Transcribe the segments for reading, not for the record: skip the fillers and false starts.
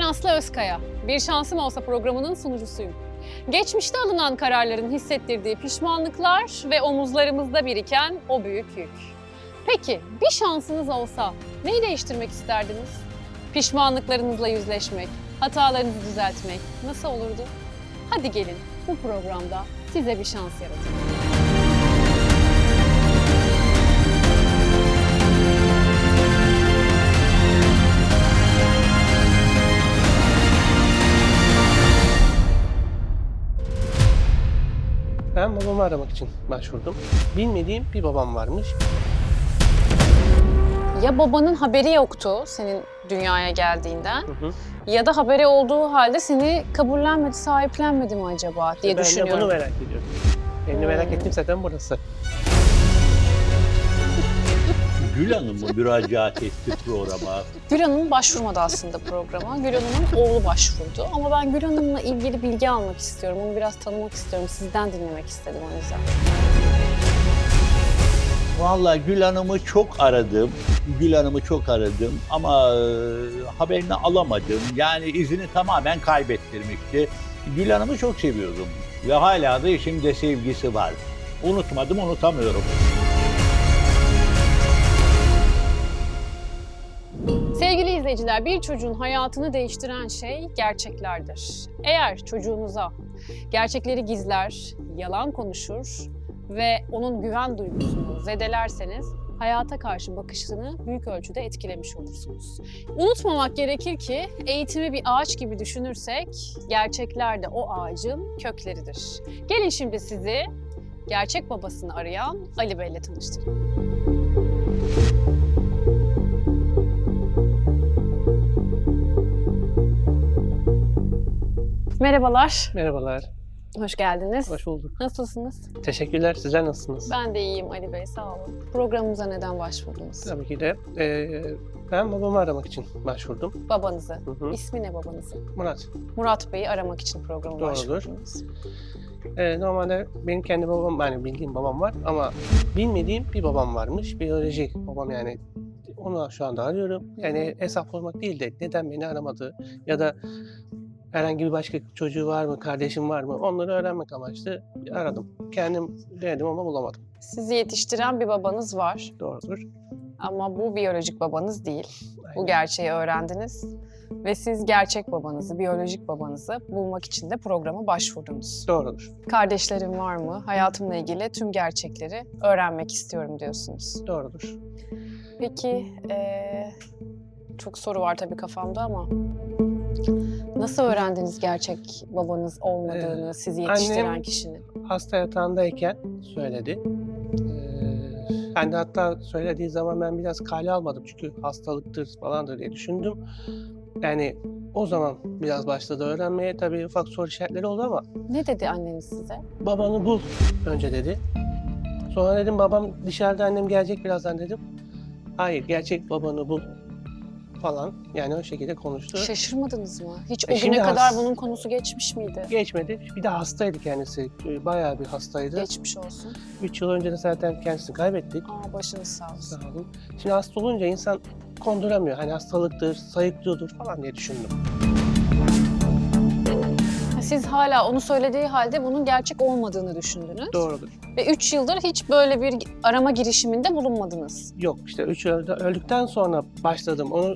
Aslı Özkaya. Bir Şansım Olsa programının sunucusuyum. Geçmişte alınan kararların hissettirdiği pişmanlıklar ve omuzlarımızda biriken o büyük yük. Peki bir şansınız olsa neyi değiştirmek isterdiniz? Pişmanlıklarınızla yüzleşmek, hatalarınızı düzeltmek nasıl olurdu? Hadi gelin bu programda size bir şans yaratayım. Ben babamı aramak için başvurdum. Bilmediğim bir babam varmış. Ya babanın haberi yoktu senin dünyaya geldiğinden ya da haberi olduğu halde seni kabullenmedi, sahiplenmedi mi acaba diye düşünüyorum. Ben de bunu merak ediyorum. Benim merak ettiğim zaten burası. Gül Hanım mı müracaat etti programa? Gül Hanım başvurmadı aslında programa. Gül Hanım'ın oğlu başvurdu. Ama ben Gül Hanım'la ilgili bilgi almak istiyorum. Onu biraz tanımak istiyorum. Sizden dinlemek istedim o yüzden. Vallahi Gül Hanım'ı çok aradım. Ama haberini alamadım. Yani izini tamamen kaybettirmişti. Gül Hanım'ı çok seviyordum. Ve hala da eşimde sevgisi var. Unutmadım, unutamıyorum. Sevgili izleyiciler, bir çocuğun hayatını değiştiren şey gerçeklerdir. Eğer çocuğunuza gerçekleri gizler, yalan konuşur ve onun güven duygusunu zedelerseniz hayata karşı bakışını büyük ölçüde etkilemiş olursunuz. Unutmamak gerekir ki eğitimi bir ağaç gibi düşünürsek gerçekler de o ağacın kökleridir. Gelin şimdi sizi gerçek babasını arayan Ali Bey'le tanıştırayım. Merhabalar. Merhabalar. Hoş geldiniz. Hoş bulduk. Nasılsınız? Teşekkürler. Sizler nasılsınız? Ben de iyiyim Ali Bey, sağ olun. Programımıza neden başvurdunuz? Tabii ki de. Ben babamı aramak için başvurdum. Babanızı. Hı. İsmi ne babanızın? Murat. Murat Bey'i aramak için programa Doğrudur. başvurdunuz. Normalde benim kendi babam, yani bildiğim babam var ama bilmediğim bir babam varmış. Biyolojik babam yani. Onu şu anda arıyorum. Yani hesap sormak değil de neden beni aramadı ya da herhangi bir başka çocuğu var mı, kardeşim var mı? Onları öğrenmek amaçlı aradım. Kendim denedim ama bulamadım. Sizi yetiştiren bir babanız var Doğrudur. ama bu biyolojik babanız değil. Bu Aynen. gerçeği öğrendiniz ve siz gerçek babanızı, biyolojik babanızı bulmak için de programa başvurdunuz. Doğrudur. Kardeşlerim var mı? Hayatımla ilgili tüm gerçekleri öğrenmek istiyorum diyorsunuz. Doğrudur. Peki, çok soru var tabii kafamda ama nasıl öğrendiniz gerçek babanız olmadığını, sizi yetiştiren annem kişinin? Hasta yatağındayken söyledi. Ben de hatta söylediği zaman ben biraz kale almadım çünkü hastalıktır falandır diye düşündüm. Yani o zaman biraz başladı öğrenmeye. Tabii ufak soru işaretleri oldu ama Ne dedi anneniz size? babanı bul önce dedi. Sonra dedim babam dışarıda, annem gelecek birazdan dedim. Hayır, gerçek babanı bul falan. Yani o şekilde konuştu. Şaşırmadınız mı? Hiç o Şimdi güne kadar bunun konusu geçmiş miydi? Geçmedi. Bir de hastaydı kendisi. Bayağı bir hastaydı. Geçmiş olsun. 3 yıl önce de zaten kendisini kaybettik. Başınız sağ olsun. Sağ olun. Şimdi hasta olunca insan konduramıyor. Hani hastalıktır, sayıklıyordur falan diye düşündüm. Siz hala onu söylediği halde bunun gerçek olmadığını düşündünüz. Doğrudur. Ve 3 yıldır hiç böyle bir arama girişiminde bulunmadınız. Yok işte 3 yıl öldükten sonra başladım. Onu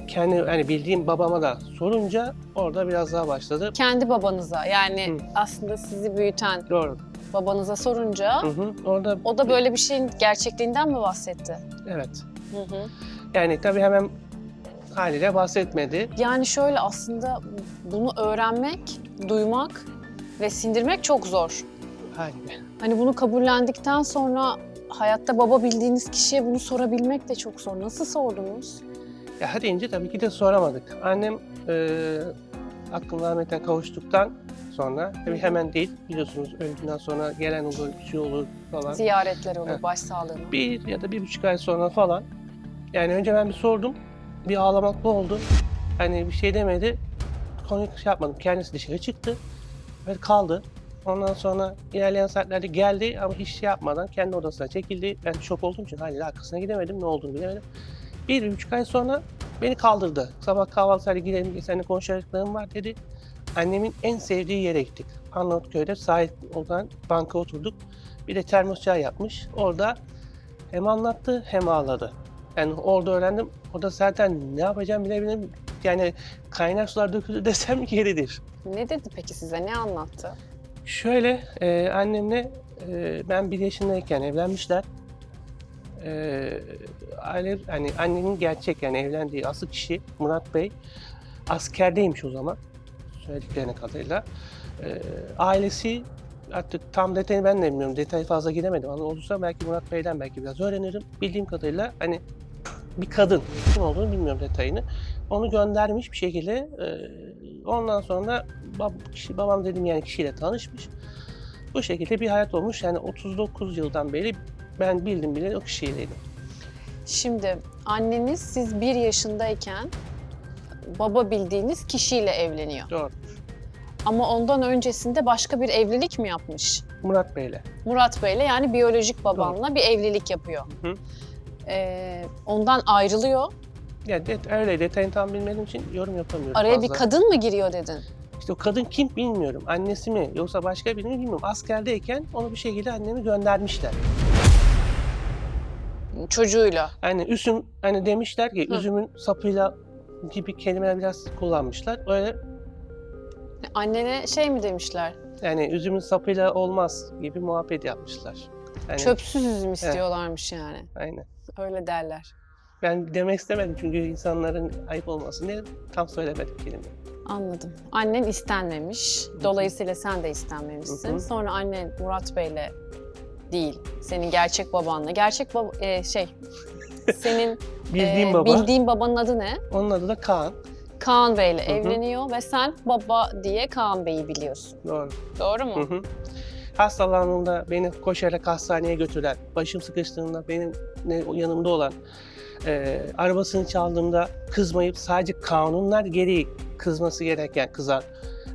kendi hani bildiğim babama da sorunca orada biraz daha başladı. Kendi babanıza, yani aslında sizi büyüten Doğru. babanıza sorunca Orada o da böyle bir şeyin gerçekliğinden mi bahsetti? evet. Yani tabii hemen haliyle bahsetmedi. Yani şöyle, aslında bunu öğrenmek, duymak ve sindirmek çok zor. Haliyle. Hani bunu kabullendikten sonra hayatta baba bildiğiniz kişiye bunu sorabilmek de çok zor. Nasıl sordunuz? Ya deyince tabii ki de soramadık. Annem hakkın rahmetine kavuştuktan sonra tabii hemen değil, biliyorsunuz öldükten sonra gelen olur, bir şey olur falan. Ziyaretler olur, Evet. başsağlığına. 1 ya da 1,5 ay sonra falan. Yani önce ben bir sordum. Bir ağlamaklı oldu. Hani bir şey demedi. Konuyu şey yapmadım. Kendisi dışarı çıktı. Ve kaldı. Ondan sonra ilerleyen saatlerde geldi ama hiç şey yapmadan kendi odasına çekildi. Ben şok olduğum için haliyle arkasına gidemedim. Ne olduğunu bilemedim. 1,5 ay sonra beni kaldırdı. Sabah kahvaltıya gidelim, seninle konuşacaklarım var dedi. Annemin en sevdiği yere gittik. Arnavutköy'de sahil olan banka oturduk. Bir de termos çay yapmış. Orada hem anlattı hem ağladı. Yani orada öğrendim. Orada zaten ne yapacağım bilebilirim. Yani kaynar sular döküldü desem yeridir. Ne dedi peki size? Ne anlattı? Şöyle annemle ben 1 yaşındayken evlenmişler. Aile, hani annemin gerçek yani evlendiği asıl kişi Murat Bey askerdeymiş o zaman söylediklerine kadarıyla. Ailesi artık tam detayını ben de bilmiyorum. Detayı fazla gidemedim. Ama olursa belki Murat Bey'den belki biraz öğrenirim. Bildiğim kadarıyla hani bir kadın. Kim olduğunu bilmiyorum detayını. Onu göndermiş bir şekilde. Ondan sonra babam dediğim yani kişiyle tanışmış. Bu şekilde bir hayat olmuş. Yani 39 yıldan beri ben bildim bile o kişiyleydim. Şimdi anneniz siz 1 yaşındayken baba bildiğiniz kişiyle evleniyor. Doğru. Ama ondan öncesinde başka bir evlilik mi yapmış? Murat Bey'le. Murat Bey'le yani biyolojik babanla bir evlilik yapıyor. Hı. Ondan ayrılıyor. Yani öyle detayını tam bilmediğim için yorum yapamıyorum Araya fazla. bir kadın mı giriyor dedin? İşte o kadın kim bilmiyorum. Annesi mi yoksa başka biri mi bilmiyorum. Askerdeyken onu bir şekilde annemi göndermişler. Çocuğuyla. Hani üzüm hani demişler ki Hı. üzümün sapıyla gibi kelimeler biraz kullanmışlar. Öyle Annene şey mi demişler? yani üzümün sapıyla olmaz gibi muhabbet yapmışlar. Yani, Çöpsüz üzüm istiyorlarmış yani. Aynen. Öyle derler. Ben demek istemedim çünkü insanların ayıp olmasın diye tam söylemedim kelimeyi. Anladım. Annen istenmemiş. Dolayısıyla sen de istenmemişsin. Hı hı. Sonra annen Murat Bey'le değil, senin gerçek babanla. Gerçek senin Bildiğim baba. bildiğin babanın adı ne? Onun adı da Kaan. Kaan Bey'le hı. evleniyor ve sen baba diye Kaan Bey'i biliyorsun. Doğru. Doğru mu? Hı hı. Hastalandığımda beni koşarak hastaneye götüren, başım sıkıştığında benim yanımda olan, arabasını çaldığımda kızmayıp sadece kanunlar gereği kızması gereken kızan,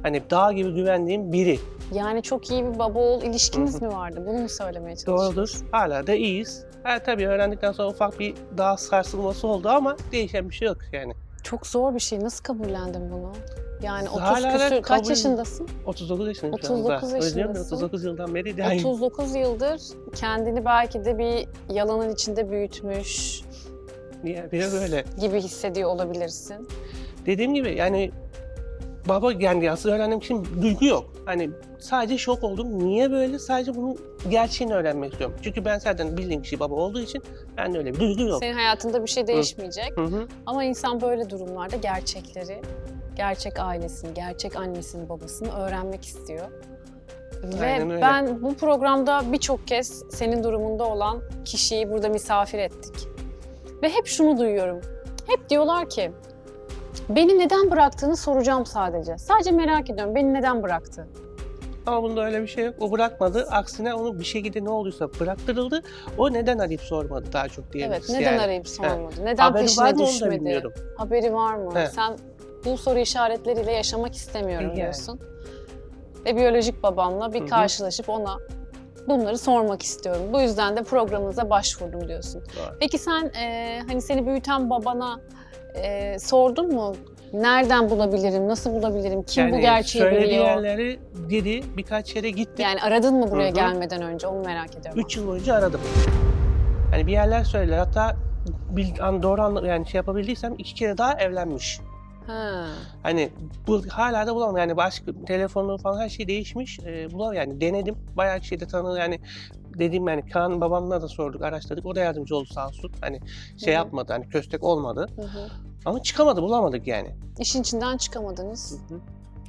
hani dağ gibi güvendiğim biri. Yani çok iyi bir baba oğul ilişkiniz mi vardı? Bunu mu söylemeye çalışıyorsun? Doğrudur. Hala da iyiyiz. Tabii öğrendikten sonra ufak bir daha sarsılması oldu ama değişen bir şey yok yani. Çok zor bir şey. Nasıl kabullendin bunu? Yani 30 Hala da küsür, kaç kabul- yaşındasın? 39 yaşındayım şu 39 anda. Öyle diyorum ya, yaşındasın. 39 yıldan beri de aynı. 39 yıldır kendini belki de bir yalanın içinde büyütmüş Biraz öyle. gibi hissediyor olabilirsin. Dediğim gibi yani baba yani aslında öğrendiğim için duygu yok. Hani sadece şok oldum. Niye böyle? Sadece bunun gerçeğini öğrenmek istiyorum. Çünkü ben zaten bildiğim kişi baba olduğu için bende öyle bir duygu yok. Senin hayatında bir şey değişmeyecek. Hı hı. Ama insan böyle durumlarda gerçekleri, gerçek ailesini, gerçek annesini, babasını öğrenmek istiyor. Aynen Ve öyle. ben bu programda birçok kez senin durumunda olan kişiyi burada misafir ettik. Ve hep şunu duyuyorum. Hep diyorlar ki, beni neden bıraktığını soracağım sadece. Sadece merak ediyorum, beni neden bıraktı? Ama bunda öyle bir şey yok. O bırakmadı. Aksine onu bir şekilde ne olduysa bıraktırıldı. O neden arayıp sormadı daha çok diyebiliriz. Evet, neden yani. arayıp sormadı? Neden Haberi var peşine mı onu da düşmedi? bilmiyorum. Haberi var mı? He. Sen bu soru işaretleriyle yaşamak istemiyorum Yani. diyorsun. Ve biyolojik babamla bir Hı hı. karşılaşıp ona bunları sormak istiyorum. Bu yüzden de programınıza başvurdum diyorsun. Doğru. Peki sen hani seni büyüten babana sordun mu? Nereden bulabilirim, nasıl bulabilirim, kim bu gerçeği söylediği biliyor? yerleri dedi, birkaç yere gitti. Yani aradın mı buraya Hı hı. gelmeden önce? Onu merak ediyorum. 3 yıl boyunca aradım. Hani bir yerler söylediler. Hatta doğru yani şey yapabildiysem 2 kere daha evlenmiş. Ha. Hani bu hala da bulamam yani başka telefonu falan her şey değişmiş. Bulamam yani denedim. Bayağı kişiyi de tanıdım yani dediğim yani Kaan babamla da sorduk, araştırdık. O da yardımcı oldu sağ olsun. Hani şey Hı hı. yapmadı hani köstek olmadı. Hı hı. Ama çıkamadı, bulamadık yani. İşin içinden çıkamadınız.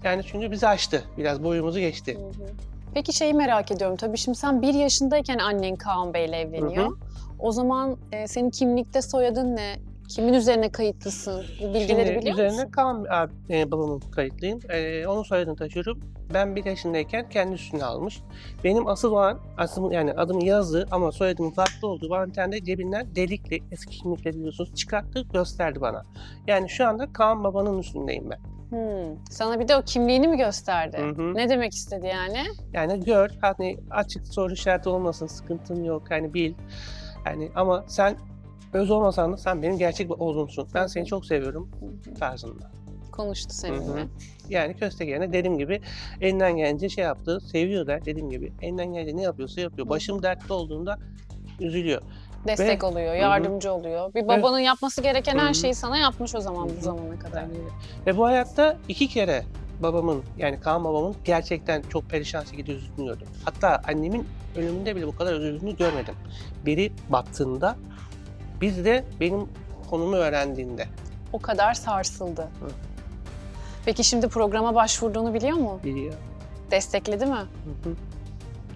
Yani çünkü bizi aştı. Biraz boyumuzu geçti. Hı hı. Peki şeyi merak ediyorum tabii şimdi sen 1 yaşındayken annen Kaan Bey'le evleniyor. Hı hı. O zaman senin kimlikte soyadın ne? Kimin üzerine kayıtlısın? Bu bilgileri Şimdi biliyor üzerine musun? Kaan babamın kayıtlıyım. Onun soyadını taşıyorum. Ben 1 yaşındayken kendi üstüne almış. Benim asıl olan, yani adımı yazdı ama soyadımın farklı olduğu bana bir tane de cebinden delikli eski kimlikleri biliyorsunuz çıkarttı gösterdi bana. Yani şu anda Kaan babanın üstündeyim ben. Sana bir de o kimliğini mi gösterdi? Hı hı. Ne demek istedi yani? Yani gör hani açık soru işareti olmasın sıkıntın yok hani bil. Yani ama sen öz olmasan da sen benim gerçek oğlumsun. Ben seni çok seviyorum tarzında. Konuştu seninle. Hı hı. Yani köstek yerine dediğim gibi elinden gelince şey yaptı, seviyor da dediğim gibi elinden gelince ne yapıyorsa yapıyor. Başım dertte olduğunda üzülüyor. Destek Ve- oluyor, Hı hı. yardımcı oluyor. Bir babanın yapması gereken Hı her hı. şeyi sana yapmış o zaman Hı bu hı. zamana kadar. Aynen öyle. Ve bu hayatta 2 kere babamın yani Kaan babamın gerçekten çok perişan şekilde üzüldüğünü gördüm. Hatta annemin ölümünde bile bu kadar üzüldüğünü görmedim. Biri baktığında, biz de benim konumu öğrendiğinde O kadar sarsıldı. Peki şimdi programa başvurduğunu biliyor mu? biliyor. Destekledi mi? Hı hı.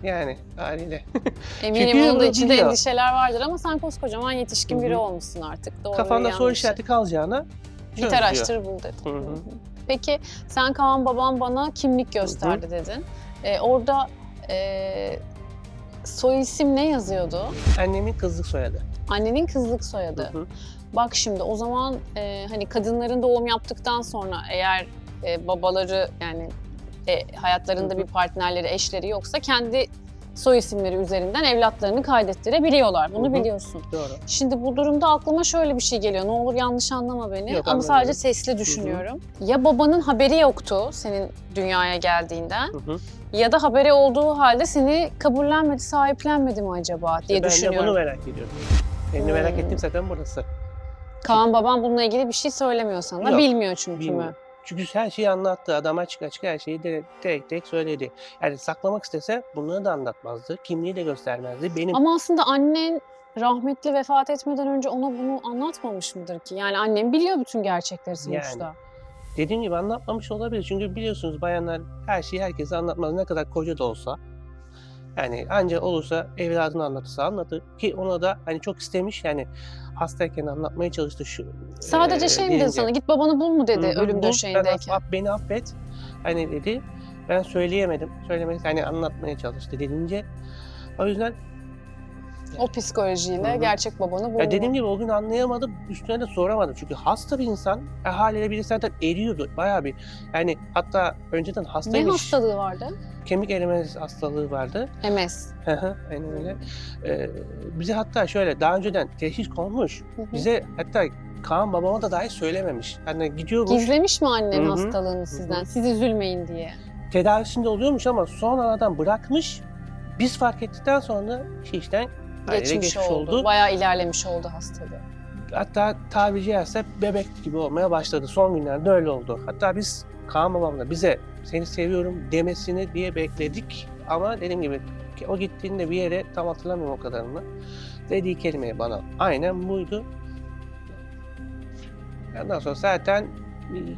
Yani haliyle. Eminim Çünkü onun da içinde biliyor. endişeler vardır ama sen koskocaman yetişkin Hı hı. biri olmuşsun artık. Doğru, Kafanda soru yanlışı. işareti kalacağına Git çöz diyor. araştır bul dedi. Hı hı. Peki sen Kaan babam bana kimlik gösterdi dedin. Orada soy isim ne yazıyordu? Annemin kızlık soyadı. Annenin kızlık soyadı. Hı hı. Bak şimdi o zaman hani kadınların doğum yaptıktan sonra eğer babaları yani hayatlarında Hı hı. bir partnerleri, eşleri yoksa kendi soy isimleri üzerinden evlatlarını kaydettirebiliyorlar. Bunu Hı hı. biliyorsun. Doğru. Şimdi bu durumda aklıma şöyle bir şey geliyor. Ne olur yanlış anlama beni Yok, ama anladım. sadece sesli düşünüyorum. Ya babanın haberi yoktu senin dünyaya geldiğinden Hı hı. ya da haberi olduğu halde seni kabullenmedi, sahiplenmedi mi acaba diye Ben de düşünüyorum. bunu merak ediyorum. Benim merak ettiğim zaten burası. Kaan baban bununla ilgili bir şey söylemiyor sana. Yok, Bilmiyor çünkü Bilmiyorum. mü? Çünkü her şeyi anlattı. Adam açık açık her şeyi tek söyledi. Yani saklamak istese bunları da anlatmazdı. Kimliği de göstermezdi. Benim Ama aslında annen rahmetli vefat etmeden önce ona bunu anlatmamış mıdır ki? Yani annem biliyor bütün gerçekleri sonuçta. dediğim gibi anlatmamış olabilir. Çünkü biliyorsunuz bayanlar her şeyi herkese anlatmaz. Ne kadar koca da olsa. Yani anca olursa evladını anlatırsa anlatır. Ki ona da hani çok istemiş yani hastayken anlatmaya çalıştı şu. Sadece şey mi dedi deyince. sana? Git babanı bul mu dedi Hı hı, ölüm bu, döşeğindeyken? beni affet. Hani dedi. Ben söyleyemedim. Söylemeyi hani anlatmaya çalıştı dedince. O yüzden O psikolojiyle Hı hı. gerçek babanı buldu. ya dediğim gibi o gün anlayamadım. Üstüne de soramadım. Çünkü hasta bir insan. Haliyle biri zaten eriyordu. Bayağı bir. Yani hatta önceden Ne hastaymış. hastalığı vardı? Kemik erimesi hastalığı vardı. MS. Hı hı, aynen öyle. Bize hatta şöyle daha önceden teşhis konmuş. Hı hı. Bize hatta Kaan babama da dahi söylememiş. Hani gidiyormuş. Gizlemiş mi annen Hı hı. hastalığını sizden? Hı hı. Siz üzülmeyin diye. Tedavisinde oluyormuş ama sonradan bırakmış. Biz fark ettikten sonra işten Geçmiş oldu. Bayağı ilerlemiş oldu hastalığı. Hatta tabiri caizse bebek gibi olmaya başladı. Son günlerde öyle oldu. Hatta biz Kaan babamla bize seni seviyorum demesini diye bekledik. Ama dediğim gibi o gittiğinde bir yere tam hatırlamıyorum o kadarını. Dediği kelime bana aynen buydu. Ondan sonra zaten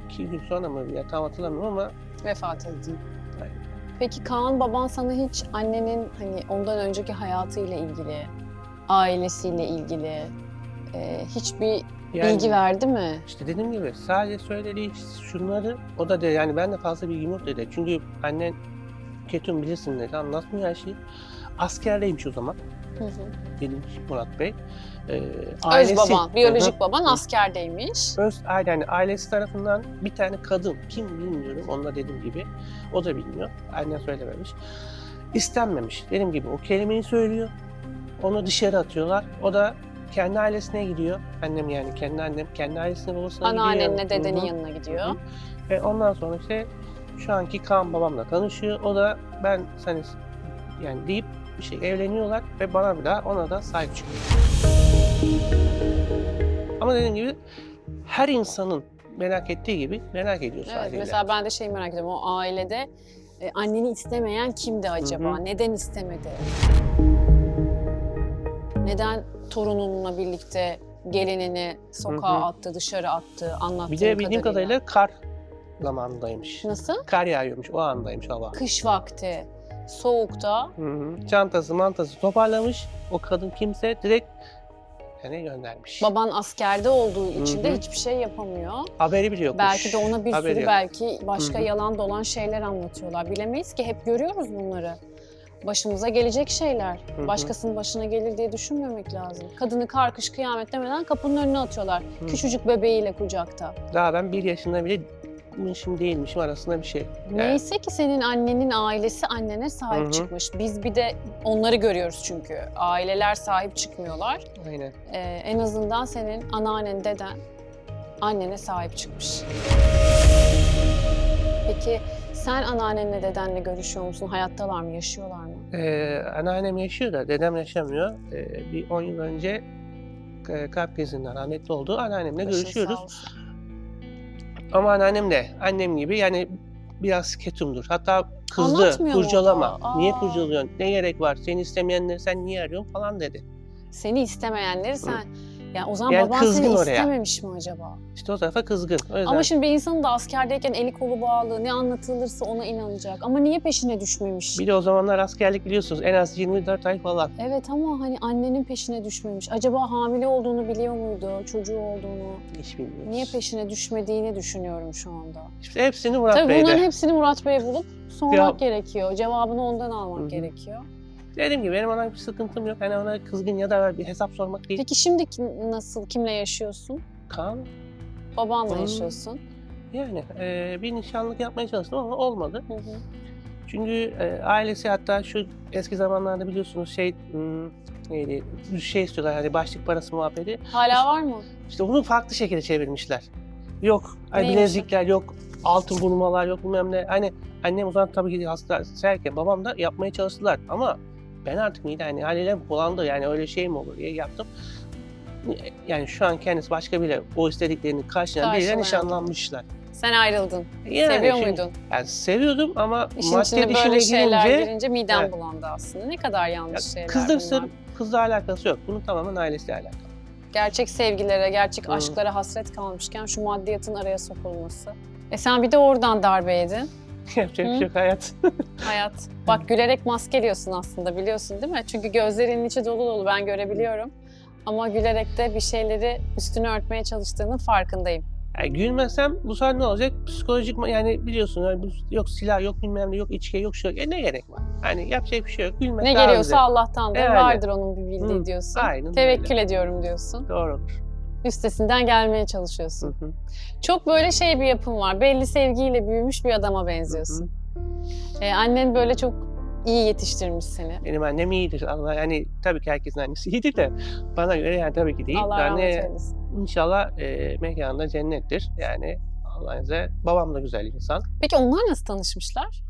2 gün sonra mı ya tam hatırlamıyorum ama Vefat etti. Aynen. Peki Kaan baban sana hiç annenin hani ondan önceki hayatıyla ilgili, ailesiyle ilgili hiçbir yani bilgi verdi mi? işte dediğim gibi sadece söylediği şunları o da dedi yani ben de fazla bilgim yok dedi. Çünkü annen Ketum bilirsin dedi anlatmıyor her şeyi. Askerdeymiş o zaman. Hı hı. Benim Murat Bey. Öz baban, biyolojik Hı hı. baban askerdeymiş. Yani ailesi tarafından bir tane kadın, kim bilmiyorum, onu da dediğim gibi, o da bilmiyor, annen söylememiş. İstenmemiş, dediğim gibi o kelimeyi söylüyor, onu dışarı atıyorlar, o da kendi ailesine gidiyor, annem yani kendi annem, kendi ailesine babasına gidiyor. Anneannenle dedenin Hı hı. yanına gidiyor. Hı hı. Ve ondan sonra işte şu anki Kaan babamla tanışıyor, o da ben seni yani deyip bir şey evleniyorlar ve bana bir daha ona da sahip çıkıyor. Ama dediğim gibi her insanın merak ettiği gibi merak ediyorsun Evet, haliyle. mesela ben de şeyi merak ediyorum. O ailede anneni istemeyen kimdi acaba? Hı hı. Neden istemedi? Neden torununla birlikte gelinini sokağa Hı hı. attı, dışarı attı, anlattığı Bir de bildiğim kadarıyla? kadarıyla kar zamanındaymış. Nasıl? Kar yağıyormuş, o andaymış hava. Kış vakti, soğukta. Hı hı. Çantası mantası toparlamış, o kadın kimse direkt yani göndermiş. Baban askerde olduğu için de Hı hı. hiçbir şey yapamıyor. Haberi bile yokmuş. Belki de ona bir Haberi sürü yok. belki başka Hı hı. yalan dolan şeyler anlatıyorlar. Bilemeyiz ki, hep görüyoruz bunları. Başımıza gelecek şeyler. Hı hı. Başkasının başına gelir diye düşünmemek lazım. Kadını kar kış kıyamet demeden kapının önüne atıyorlar. Hı. Küçücük bebeğiyle kucakta. Daha ben 1 yaşında bile yapmışım değilmişim arasında bir şey. Yani, Neyse ki senin annenin ailesi annene sahip Hı hı. çıkmış. Biz bir de onları görüyoruz çünkü. Aileler sahip çıkmıyorlar. aynen. En azından senin anneannen, deden annene sahip çıkmış. Peki sen anneannenle, dedenle görüşüyor musun? Hayattalar mı, yaşıyorlar mı? Anneannem yaşıyor da dedem yaşamıyor. Bir 10 yıl önce kalp krizinden rahmetli oldu. Anneannemle Başın görüşüyoruz. sağ olsun. Ama anneannem de annem gibi yani biraz ketumdur. Hatta kızdı, Anlatmıyor mu kurcalama. o da? Niye Aa. kurcalıyorsun? Ne gerek var? Seni istemeyenleri sen niye arıyorsun falan dedi. Seni istemeyenleri sen... Yani o zaman Yani baban kızgın seni oraya. istememiş mi acaba? İşte o tarafa kızgın. O yüzden Ama şimdi bir insanın da askerdeyken eli kolu bağlı, ne anlatılırsa ona inanacak. Ama niye peşine düşmemiş? bir de o zamanlar askerlik biliyorsunuz en az 24 ay falan. Evet ama hani annenin peşine düşmemiş. Acaba hamile olduğunu biliyor muydu, çocuğu olduğunu? Hiç bilmiyoruz. Niye peşine düşmediğini düşünüyorum şu anda. İşte hepsini Murat Tabii Bey'de. bunların hepsini Murat Bey'e bulup sormak Ya- gerekiyor. Cevabını ondan almak Hı hı. gerekiyor. Dediğim gibi benim ona bir sıkıntım yok. Hani ona kızgın ya da bir hesap sormak değil. Peki şimdi nasıl, kimle yaşıyorsun? Kaan Babanla Hı. yaşıyorsun. yani bir nişanlık yapmaya çalıştım ama olmadı. Hı hı. Çünkü ailesi hatta şu eski zamanlarda biliyorsunuz neydi, bir şey istiyorlar hani başlık parası muhabbeti. Hala var mı? İşte bunu farklı şekilde çevirmişler. Yok Neymiş o? bilezikler, yok altın vurmalar, yok bilmem ne. Hani annem o zaman tabii ki hasta serken babam da yapmaya çalıştılar ama ben artık miydi hani haliyle bulandı yani öyle şey mi olur diye yaptım. Yani şu an kendisi başka biriyle o istediklerinin karşılayan biriyle Karşılayan. nişanlanmışlar. Sen ayrıldın. Yani Seviyor şimdi- muydun? Yani seviyordum ama İşin maddiyat içine işine böyle şeyler girince girince midem Evet. bulandı aslında. Ne kadar yanlış ya şeyler kızla bunlar. sırf kızla alakası yok. Bunun tamamen ailesiyle alakalı. Gerçek sevgilere, gerçek Hı. aşklara hasret kalmışken şu maddiyatın araya sokulması. Sen bir de oradan darbe yedin. Yapacak bir Hı. şey yok hayat. Hayat. Bak gülerek maskeliyorsun aslında, biliyorsun değil mi? Çünkü gözlerinin içi dolu dolu, ben görebiliyorum. Ama gülerek de bir şeyleri üstünü örtmeye çalıştığının farkındayım. Yani gülmesem bu sefer ne olacak? Psikolojik yani biliyorsun yani yok silah, yok bilmem ne, yok içki, yok şu yok. Ne gerek var? Hani yapacak bir şey yok. Gülmek Ne daha geliyorsa güzel. Allah'tandır, Yani. vardır onun bir bildiği Hı, diyorsun. aynen Tevekkül öyle. ediyorum diyorsun. Doğrudur. Üstesinden gelmeye çalışıyorsun. Hı hı. Çok böyle şey bir yapın var. Belli sevgiyle büyümüş bir adama benziyorsun. Annen böyle çok iyi yetiştirmiş seni. Benim annem iyidir. Allah yani tabii ki herkesin annesi iyidir de bana göre yani tabii ki değil. Allah Yani rahmet eylesin. inşallah mekanında cennettir. Yani Allah'ın izniyle. Babam da güzel insan. Peki onlar nasıl tanışmışlar?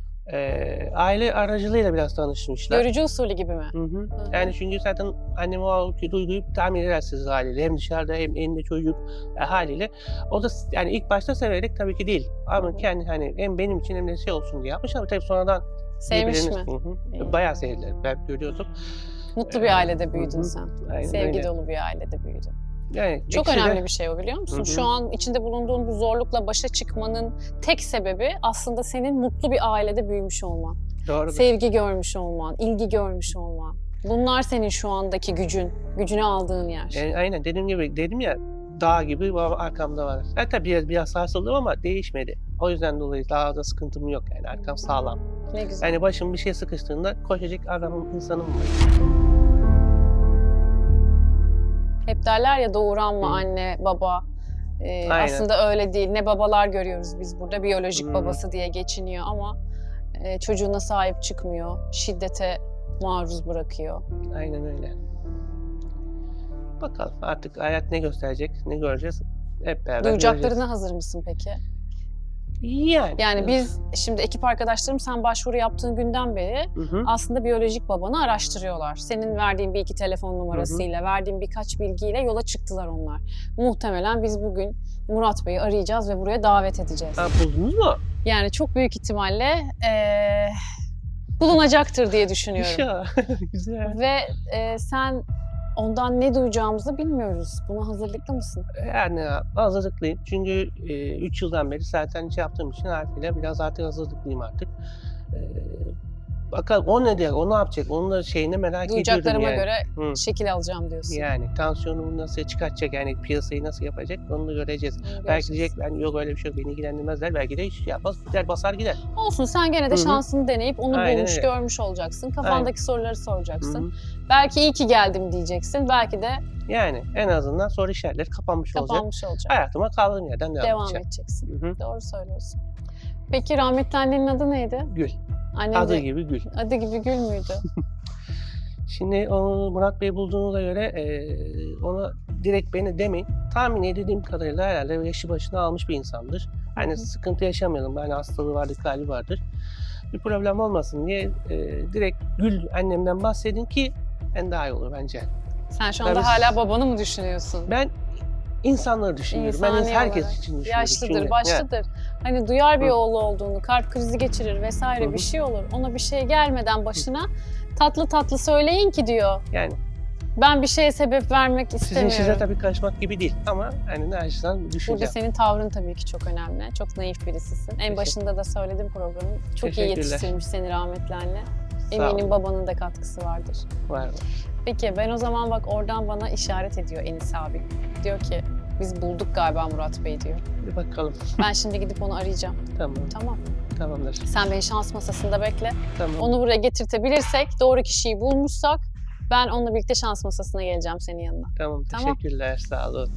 Aile aracılığıyla biraz tanışmışlar. Görücü usulü gibi mi? Hı hı. Hı. Yani çünkü zaten annem o duyguyu tahmin edersiniz haliyle. Hem dışarıda hem elinde çocuk haliyle. O da yani ilk başta severek tabii ki değil. Ama kendi hani hem benim için hem de şey olsun diye yapmış ama tabii sonradan Sevmiş mi? birbirlerini- Hı hı. İyi. Bayağı sevdiler. Ben görüyordum. Mutlu bir ailede büyüdün Hı hı. sen. Aynen Sevgi öyle. dolu bir ailede büyüdün. Yani Çok ikisi de- önemli bir şey o, biliyor musun? Hı hı. Şu an içinde bulunduğun bu zorlukla başa çıkmanın tek sebebi aslında senin mutlu bir ailede büyümüş olman. Doğrudur. Sevgi görmüş olman, ilgi görmüş olman. Bunlar senin şu andaki gücün, gücünü aldığın yer. Yani aynen dediğim gibi dedim ya dağ gibi arkamda var. Tabii biraz sarsıldım ama değişmedi. O yüzden dolayı daha da sıkıntım yok yani arkam sağlam. Ne güzel. Yani başım bir şey sıkıştığında koşacak adamım, insanım var. Hep derler ya doğuran mı Hı. anne, baba. Aynen. Aslında öyle değil. Ne babalar görüyoruz biz burada. Biyolojik Hı. babası diye geçiniyor ama çocuğuna sahip çıkmıyor. Şiddete maruz bırakıyor. Aynen öyle. Bakalım artık hayat ne gösterecek, ne göreceğiz hep beraber Duyacaklarına göreceğiz. hazır mısın peki? Yani. Biz şimdi ekip arkadaşlarım sen başvuru yaptığın günden beri Hı hı. aslında biyolojik babanı araştırıyorlar. Senin verdiğin bir iki telefon numarasıyla, verdiğin birkaç bilgiyle yola çıktılar onlar. Muhtemelen biz bugün Murat Bey'i arayacağız ve buraya davet edeceğiz. Ha, buldunuz mu? Yani çok büyük ihtimalle bulunacaktır diye düşünüyorum. İnşallah. Güzel. Ve sen ondan ne duyacağımızı bilmiyoruz. Buna hazırlıklı mısın? Yani hazırlıklıyım. Çünkü 3 yıldan beri zaten şey yaptığım için harfiyle biraz artık hazırlıklıyım artık. Bakalım o ne diyor, o ne yapacak, onun da şeyini merak ediyorum Duyacaklarıma yani. göre Hı. şekil alacağım diyorsun. Yani tansiyonumu nasıl çıkartacak, yani piyasayı nasıl yapacak onu da göreceğiz. Onu Belki göreceğiz. diyecek ben yok öyle bir şey yok, beni ilgilendirmez der. Belki de hiç yapmaz, gider basar gider. Olsun, sen gene de Hı hı. şansını deneyip onu Aynen bulmuş, öyle. görmüş olacaksın. Kafandaki soruları Hı soracaksın. hı. Belki iyi ki geldim diyeceksin. Belki de Yani en azından soru işaretleri kapanmış olacak. kapanmış olacak. Hayatıma kaldığım yerden devam edeceğim. edeceksin. Hı hı. Doğru söylüyorsun. Peki rahmetli annenin adı neydi? Gül. Annen Adı de gibi gül. adı gibi Gül müydü? Şimdi onu Murat Bey bulduğunuza göre ona direkt beni demeyin. Tahmin edildiğim kadarıyla herhalde yaşı başına almış bir insandır. Hani Hı hı. sıkıntı yaşamayalım. Hani hastalığı vardır, kalbi vardır. Bir problem olmasın diye direkt Gül annemden bahsedin ki en daha iyi olur bence. Sen şu anda Tabii. hala babanı mı düşünüyorsun? Ben insanları düşünüyorum. İnsani Ben herkes olarak. için düşünüyorum. Yaşlıdır, Çünkü- başlıdır. Hani duyar bir Hı. oğlu olduğunu, kalp krizi geçirir vesaire Hı hı. bir şey olur. Ona bir şey gelmeden başına tatlı tatlı söyleyin ki diyor. Yani Ben bir şeye sebep vermek sizin istemiyorum. işinize tabii karışmak gibi değil ama hani ne açıdan düşünce. Burada senin tavrın tabii ki çok önemli. Çok naif birisisin. En başında da söyledim programın. Çok iyi Teşekkürler. yetiştirmiş seni rahmetli anne. Sağ Eminim olun. babanın da katkısı vardır. Var. Peki ben o zaman bak oradan bana işaret ediyor Enis abi. Diyor ki biz bulduk galiba Murat Bey diyor. Bir bakalım. Ben şimdi gidip onu arayacağım. Tamam. Tamam. Tamamdır. Sen beni şans masasında bekle. Tamam. Onu buraya getirtebilirsek, doğru kişiyi bulmuşsak ben onunla birlikte şans masasına geleceğim senin yanına. Tamam. Tamam. Teşekkürler. Sağ olun.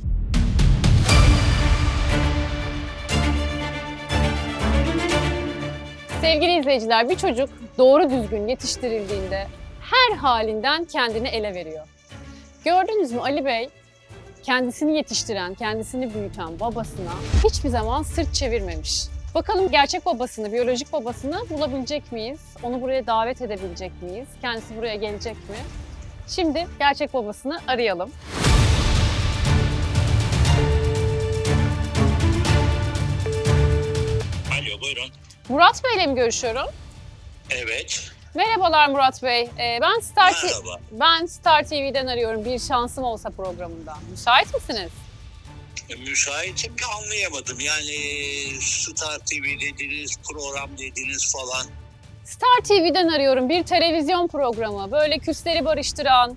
Sevgili izleyiciler, bir çocuk doğru düzgün yetiştirildiğinde her halinden kendini ele veriyor. Gördünüz mü Ali Bey, kendisini yetiştiren, kendisini büyüten babasına hiçbir zaman sırt çevirmemiş. Bakalım gerçek babasını, biyolojik babasını bulabilecek miyiz? Onu buraya davet edebilecek miyiz? Kendisi buraya gelecek mi? Şimdi gerçek babasını arayalım. Alo, buyurun. Murat Bey'le mi görüşüyorum? Evet. Merhabalar Murat Bey. Ben Merhaba. Ben Star TV'den arıyorum, Bir Şansım Olsa programından. Müsait misiniz? Müsaitim de anlayamadım. Yani Star TV dediniz, program dediniz falan. Star TV'den arıyorum, bir televizyon programı. Böyle küsleri barıştıran,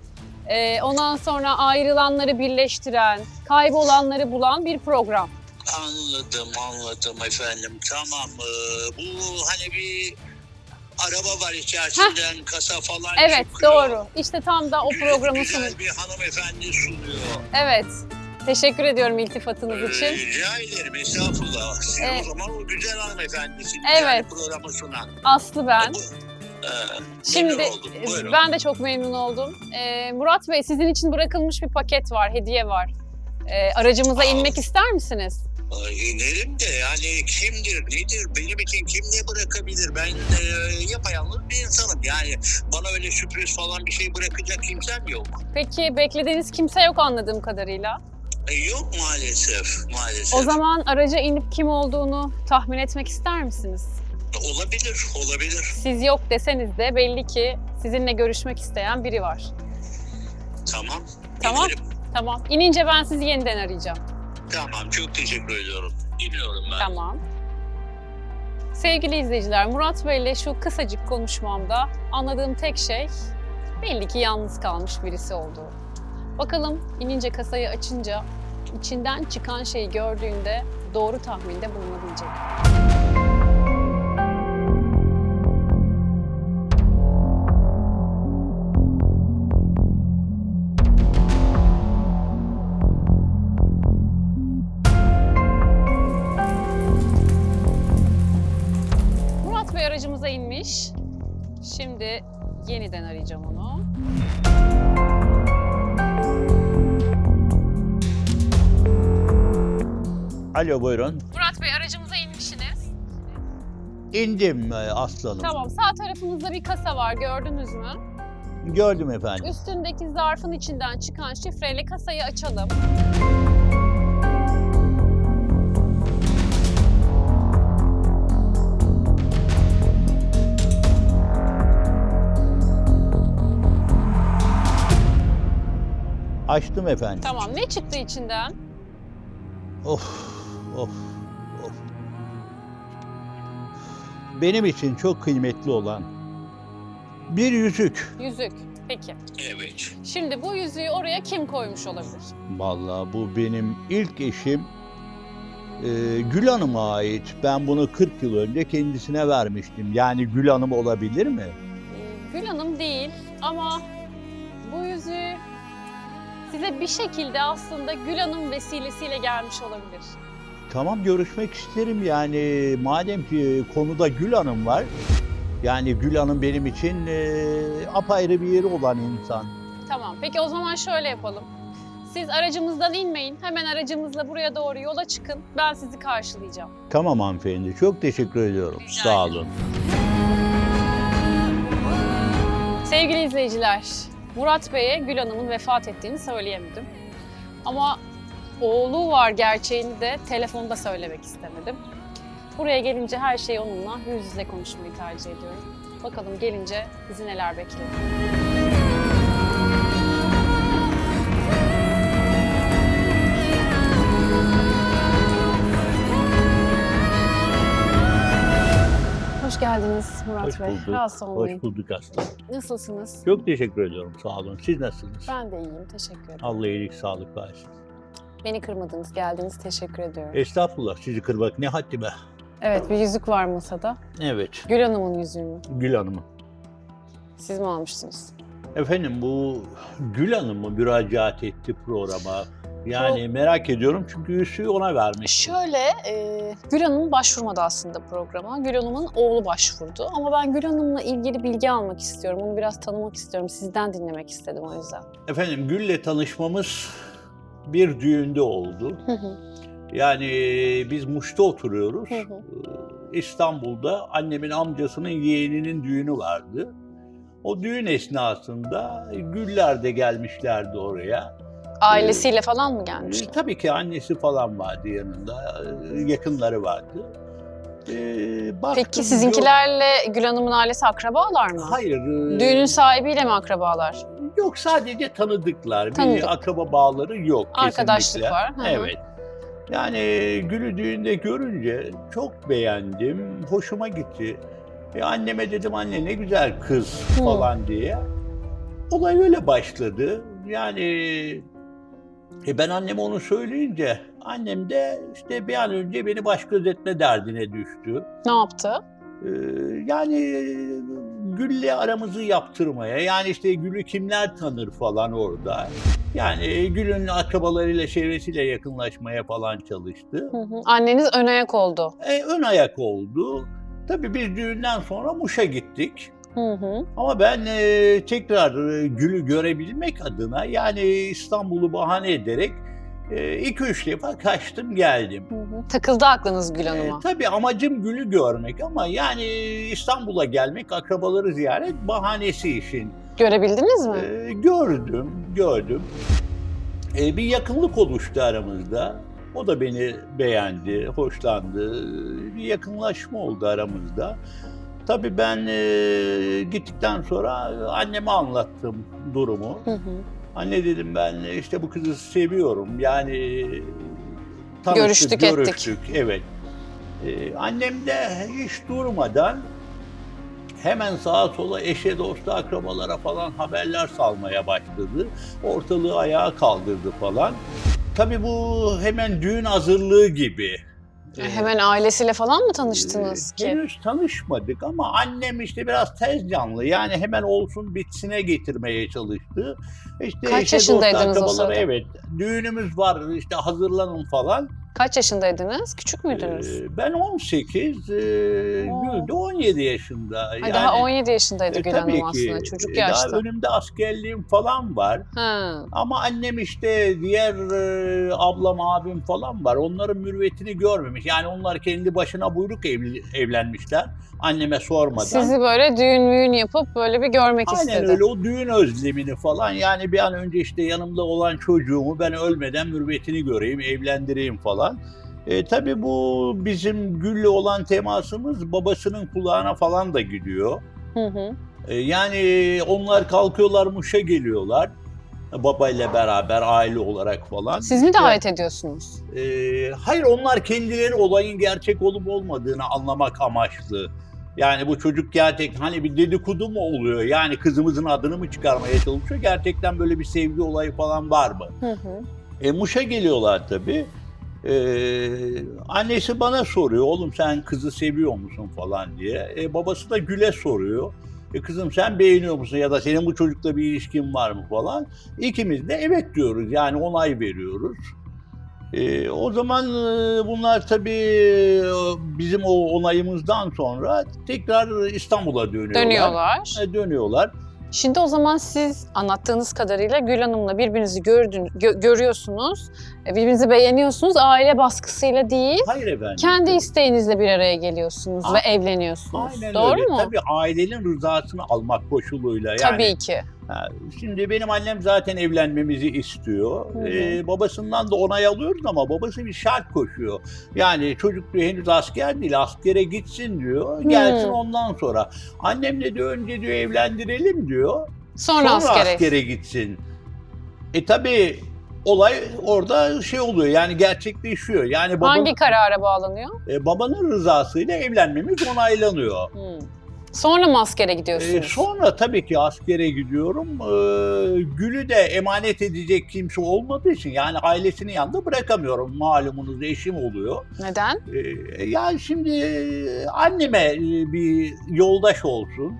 ondan sonra ayrılanları birleştiren, kaybolanları bulan bir program. Anladım efendim. Tamam. Bu hani bir araba var içerisinden kasa falan Evet, çıkıyor. doğru. İşte tam da o programın sonu. Güzel bir hanımefendi sunuyor. Evet. Teşekkür ediyorum iltifatınız için. Rica ederim, estağfurullah. Siz Evet. o zaman o güzel hanımefendisiniz. Evet. Yani programı sunan. Aslı ben. Şimdi Memnun oldum. Buyurun. ben de çok memnun oldum. Murat Bey, sizin için bırakılmış bir paket var, hediye var. Aracımıza inmek ister misiniz? İnerim de yani kimdir, nedir, benim için kim ne bırakabilir? Ben yapayalnız bir insanım. Yani bana öyle sürpriz falan bir şey bırakacak kimsem yok. Peki beklediğiniz kimse yok anladığım kadarıyla. Yok maalesef. O zaman araca inip kim olduğunu tahmin etmek ister misiniz? Olabilir. Siz yok deseniz de belli ki sizinle görüşmek isteyen biri var. Tamam. Tamam. İnerim. Tamam. İnince ben sizi yeniden arayacağım. Tamam, çok teşekkür ediyorum. İniyorum ben. Tamam. Sevgili izleyiciler, Murat Bey ile şu kısacık konuşmamda anladığım tek şey belli ki yalnız kalmış birisi olduğu. Bakalım inince kasayı açınca içinden çıkan şeyi gördüğünde doğru tahminde bulunabilecek. Murat Bey aracımıza inmiş. Şimdi yeniden arayacağım onu. Alo, buyurun. Murat Bey aracımıza inmişsiniz. İndim aslanım. Tamam, sağ tarafınızda bir kasa var, gördünüz mü? Gördüm efendim. Üstündeki zarfın içinden çıkan şifreyle kasayı açalım. Açtım efendim. Tamam, ne çıktı içinden? Of. Of. Benim için çok kıymetli olan Bir yüzük. Yüzük. Peki. Evet. Şimdi bu yüzüğü oraya kim koymuş olabilir? Vallahi bu benim ilk eşim Gül Hanım'a ait. Ben bunu 40 yıl önce kendisine vermiştim. Yani Gül Hanım olabilir mi? Gül Hanım değil ama bu yüzüğü size bir şekilde aslında Gül Hanım vesilesiyle gelmiş olabilir. Tamam, görüşmek isterim yani madem ki konuda Gül Hanım var. Yani Gül Hanım benim için apayrı bir yeri olan insan. Tamam. Peki o zaman şöyle yapalım. Siz aracımızdan inmeyin. Hemen aracımızla buraya doğru yola çıkın. Ben sizi karşılayacağım. Tamam hanımefendi, çok teşekkür ediyorum. Rica Sağ ederim. olun. Sevgili izleyiciler, Murat Bey'e Gül Hanım'ın vefat ettiğini söyleyemedim. Ama oğlu var gerçeğini de telefonda söylemek istemedim. Buraya gelince her şeyi onunla yüz yüze konuşmayı tercih ediyorum. Bakalım gelince bizi neler bekliyor. Hoş geldiniz Murat Hoş Bey. bulduk. Rahatsız olmayın. Hoş bulduk aslında. Nasılsınız? Çok teşekkür ediyorum, sağ olun. Siz nasılsınız? Ben de iyiyim, teşekkür ederim. Allah iyilik, sağlık versin. Beni kırmadınız, geldiniz, teşekkür ediyorum. Estağfurullah, sizi kırmak ne haddime. Evet, bir yüzük var masada. Evet, Gül Hanım'ın yüzüğü mü? Gül Hanım'ı. Siz mi almıştınız? Efendim bu Gül Hanım mı müracaat etti programa? Yani merak ediyorum çünkü yüzüğü ona vermiş. Şöyle, Gül Hanım başvurmadı aslında programa. Gül Hanım'ın oğlu başvurdu. Ama ben Gül Hanım'la ilgili bilgi almak istiyorum. Onu biraz tanımak istiyorum. Sizden dinlemek istedim o yüzden. Efendim Gül'le tanışmamız bir düğünde oldu. Hı hı, Yani biz Muş'ta oturuyoruz. hı hı. İstanbul'da annemin amcasının yeğeninin düğünü vardı. O düğün esnasında Güller de gelmişlerdi oraya. Ailesiyle falan mı gelmişler? Tabii ki annesi falan vardı yanında, yakınları vardı. Baktım, Peki sizinkilerle Gül Hanım'ın ailesi akrabalar mı? Hayır. Düğünün sahibiyle mi akrabalar? Yok, sadece tanıdıklar. Tanıdık. Bir akraba bağları yok Arkadaşlık kesinlikle. var. Hı hı. Evet. Yani Gül'ü düğünde görünce çok beğendim, hoşuma gitti. Anneme dedim anne ne güzel kız Hı. falan diye. Olay öyle başladı. Yani ben anneme onu söyleyince annem de işte bir an önce beni baş gözetme derdine düştü. Ne yaptı? Yani Gül'le aramızı yaptırmaya, yani işte Gül'ü kimler tanır falan orada. Yani Gül'ün akrabalarıyla, çevresiyle yakınlaşmaya falan çalıştı. Hı hı. Anneniz ön ayak oldu. Ön ayak oldu. Tabii biz düğünden sonra Muş'a gittik. Hı hı. Ama ben tekrar Gül'ü görebilmek adına yani İstanbul'u bahane ederek 2-3 defa kaçtım geldim. Hı hı. Takıldı aklınız Gül Hanım'a. Tabii amacım Gül'ü görmek ama yani İstanbul'a gelmek, akrabaları ziyaret bahanesi işin. Görebildiniz mi? Gördüm. Bir yakınlık oluştu aramızda. O da beni beğendi, hoşlandı. Bir yakınlaşma oldu aramızda. Tabii ben gittikten sonra anneme anlattım durumu. Hı hı. Anne dedim ben işte bu kızı seviyorum. Yani tanıştık, Görüştük, ettik. Evet. Annem de hiç durmadan hemen sağa sola eşe, dosta, akrabalara falan haberler salmaya başladı. Ortalığı ayağa kaldırdı falan. Tabii bu hemen düğün hazırlığı gibi. Hemen ailesiyle falan mı tanıştınız ki? Henüz tanışmadık ama annem işte biraz tez canlı. Yani hemen olsun bitsine getirmeye çalıştı. İşte Kaç eşe, yaşındaydınız dosta, o akrabalara, sırada? evet düğünümüz var işte hazırlanın falan. Kaç yaşındaydınız? Küçük müydünüz? Ben 18, Gül de 17 yaşında. Ha, daha 17 yaşındaydı Gül tabii Hanım ki, aslında çocuk daha yaşta. önümde askerliğim falan var. Ha. Ama annem işte diğer ablam, abim falan var. Onların mürüvvetini görmemiş. Yani onlar kendi başına buyruk evlenmişler. Anneme sormadan. Sizi böyle düğün yapıp böyle bir görmek Aynen istedi. öyle, o düğün özlemini falan. Yani bir an önce işte yanımda olan çocuğumu ben ölmeden mürüvvetini göreyim, evlendireyim falan. Tabii bu bizim Gül'le olan temasımız babasının kulağına falan da gidiyor. Hı hı. Yani onlar kalkıyorlar Muş'a geliyorlar. Babayla beraber aile olarak falan. Siz mi İşte, davet ediyorsunuz? hayır, onlar kendileri olayın gerçek olup olmadığını anlamak amaçlı Yani bu çocuk gerçekten hani bir dedikodu mu oluyor? Yani kızımızın adını mı çıkarmaya çalışıyor? Gerçekten böyle bir sevgi olayı falan var mı? Hı hı. Muş'a geliyorlar tabii. Annesi bana soruyor, oğlum sen kızı seviyor musun falan diye. Babası da Gül'e soruyor. Kızım sen beğeniyor musun ya da senin bu çocukla bir ilişkin var mı falan. İkimiz de evet diyoruz, yani onay veriyoruz. O zaman bunlar tabii bizim o onayımızdan sonra tekrar İstanbul'a dönüyorlar. Dönüyorlar. Şimdi o zaman siz anlattığınız kadarıyla Gül Hanım'la birbirinizi görüyorsunuz, birbirinizi beğeniyorsunuz. Aile baskısıyla değil, Hayır efendim. kendi isteğinizle bir araya geliyorsunuz ve evleniyorsunuz. Aynen Doğru öyle. mu? Tabii ailenin rızasını almak koşuluyla. Yani, Tabii ki. Şimdi benim annem zaten evlenmemizi istiyor. Hı hı. Babasından da onay alıyoruz ama babası bir şart koşuyor. Yani çocuk diyor henüz asker değil, askere gitsin diyor. Gelsin ondan sonra. Annemle de önce diyor evlendirelim diyor. Sonra askere gitsin. Tabii olay orada şey oluyor, yani gerçekleşiyor. Yani Hangi karara bağlanıyor? babanın rızasıyla evlenmemiz onaylanıyor. Sonra mı askere gidiyorsunuz? Sonra tabii ki askere gidiyorum. Gül'ü de emanet edecek kimse olmadığı için, yani ailesinin yanında bırakamıyorum. Malumunuz eşim oluyor. Neden? Ya şimdi anneme bir yoldaş olsun.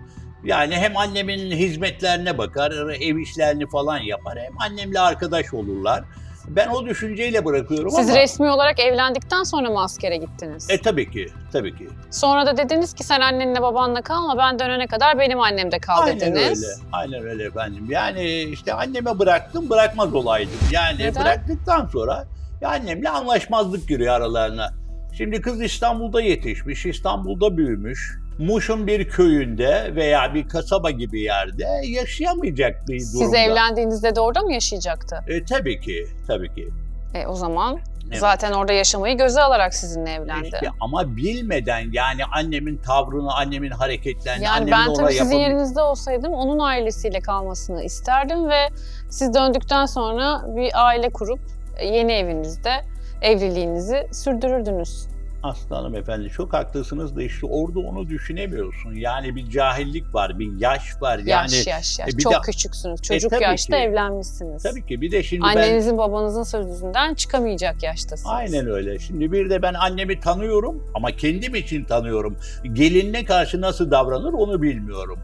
Yani hem annemin hizmetlerine bakar, ev işlerini falan yapar. Hem annemle arkadaş olurlar. Ben o düşünceyle bırakıyorum Siz ama... resmi olarak evlendikten sonra mı askere gittiniz? Tabii ki, tabii ki. Sonra da dediniz ki sen annenle babanla kalma, ben dönene kadar benim annemde kal dediniz. Aynen öyle efendim. Yani işte anneme bıraktım, bırakmaz olaydım. Yani Neden? bıraktıktan sonra ya annemle anlaşmazlık giriyor aralarına. Şimdi kız İstanbul'da yetişmiş, İstanbul'da büyümüş. Muş'un bir köyünde veya bir kasaba gibi yerde yaşayamayacak bir durumda. Siz evlendiğinizde de orada mı yaşayacaktı? Tabii ki, tabii ki. O zaman Evet. zaten orada yaşamayı göze alarak sizinle evlendi. İşte ama bilmeden, yani annemin tavrını, annemin hareketlerini, Yani annemin ben ona tabii sizin yapabil- yerinizde olsaydım onun ailesiyle kalmasını isterdim ve siz döndükten sonra bir aile kurup yeni evinizde evliliğinizi sürdürürdünüz. Aslanım efendi, çok haklısınız da işte orada onu düşünemiyorsun. Yani bir cahillik var, bir yaş var. Yani Yaş. bir Çok de- küçüksünüz. Çocuk tabii yaşta ki. evlenmişsiniz. Tabii ki bir de şimdi Annenizin babanızın sözünden çıkamayacak yaştasınız. aynen öyle. Şimdi bir de ben annemi tanıyorum ama kendim için tanıyorum. Gelinine karşı nasıl davranır onu bilmiyorum.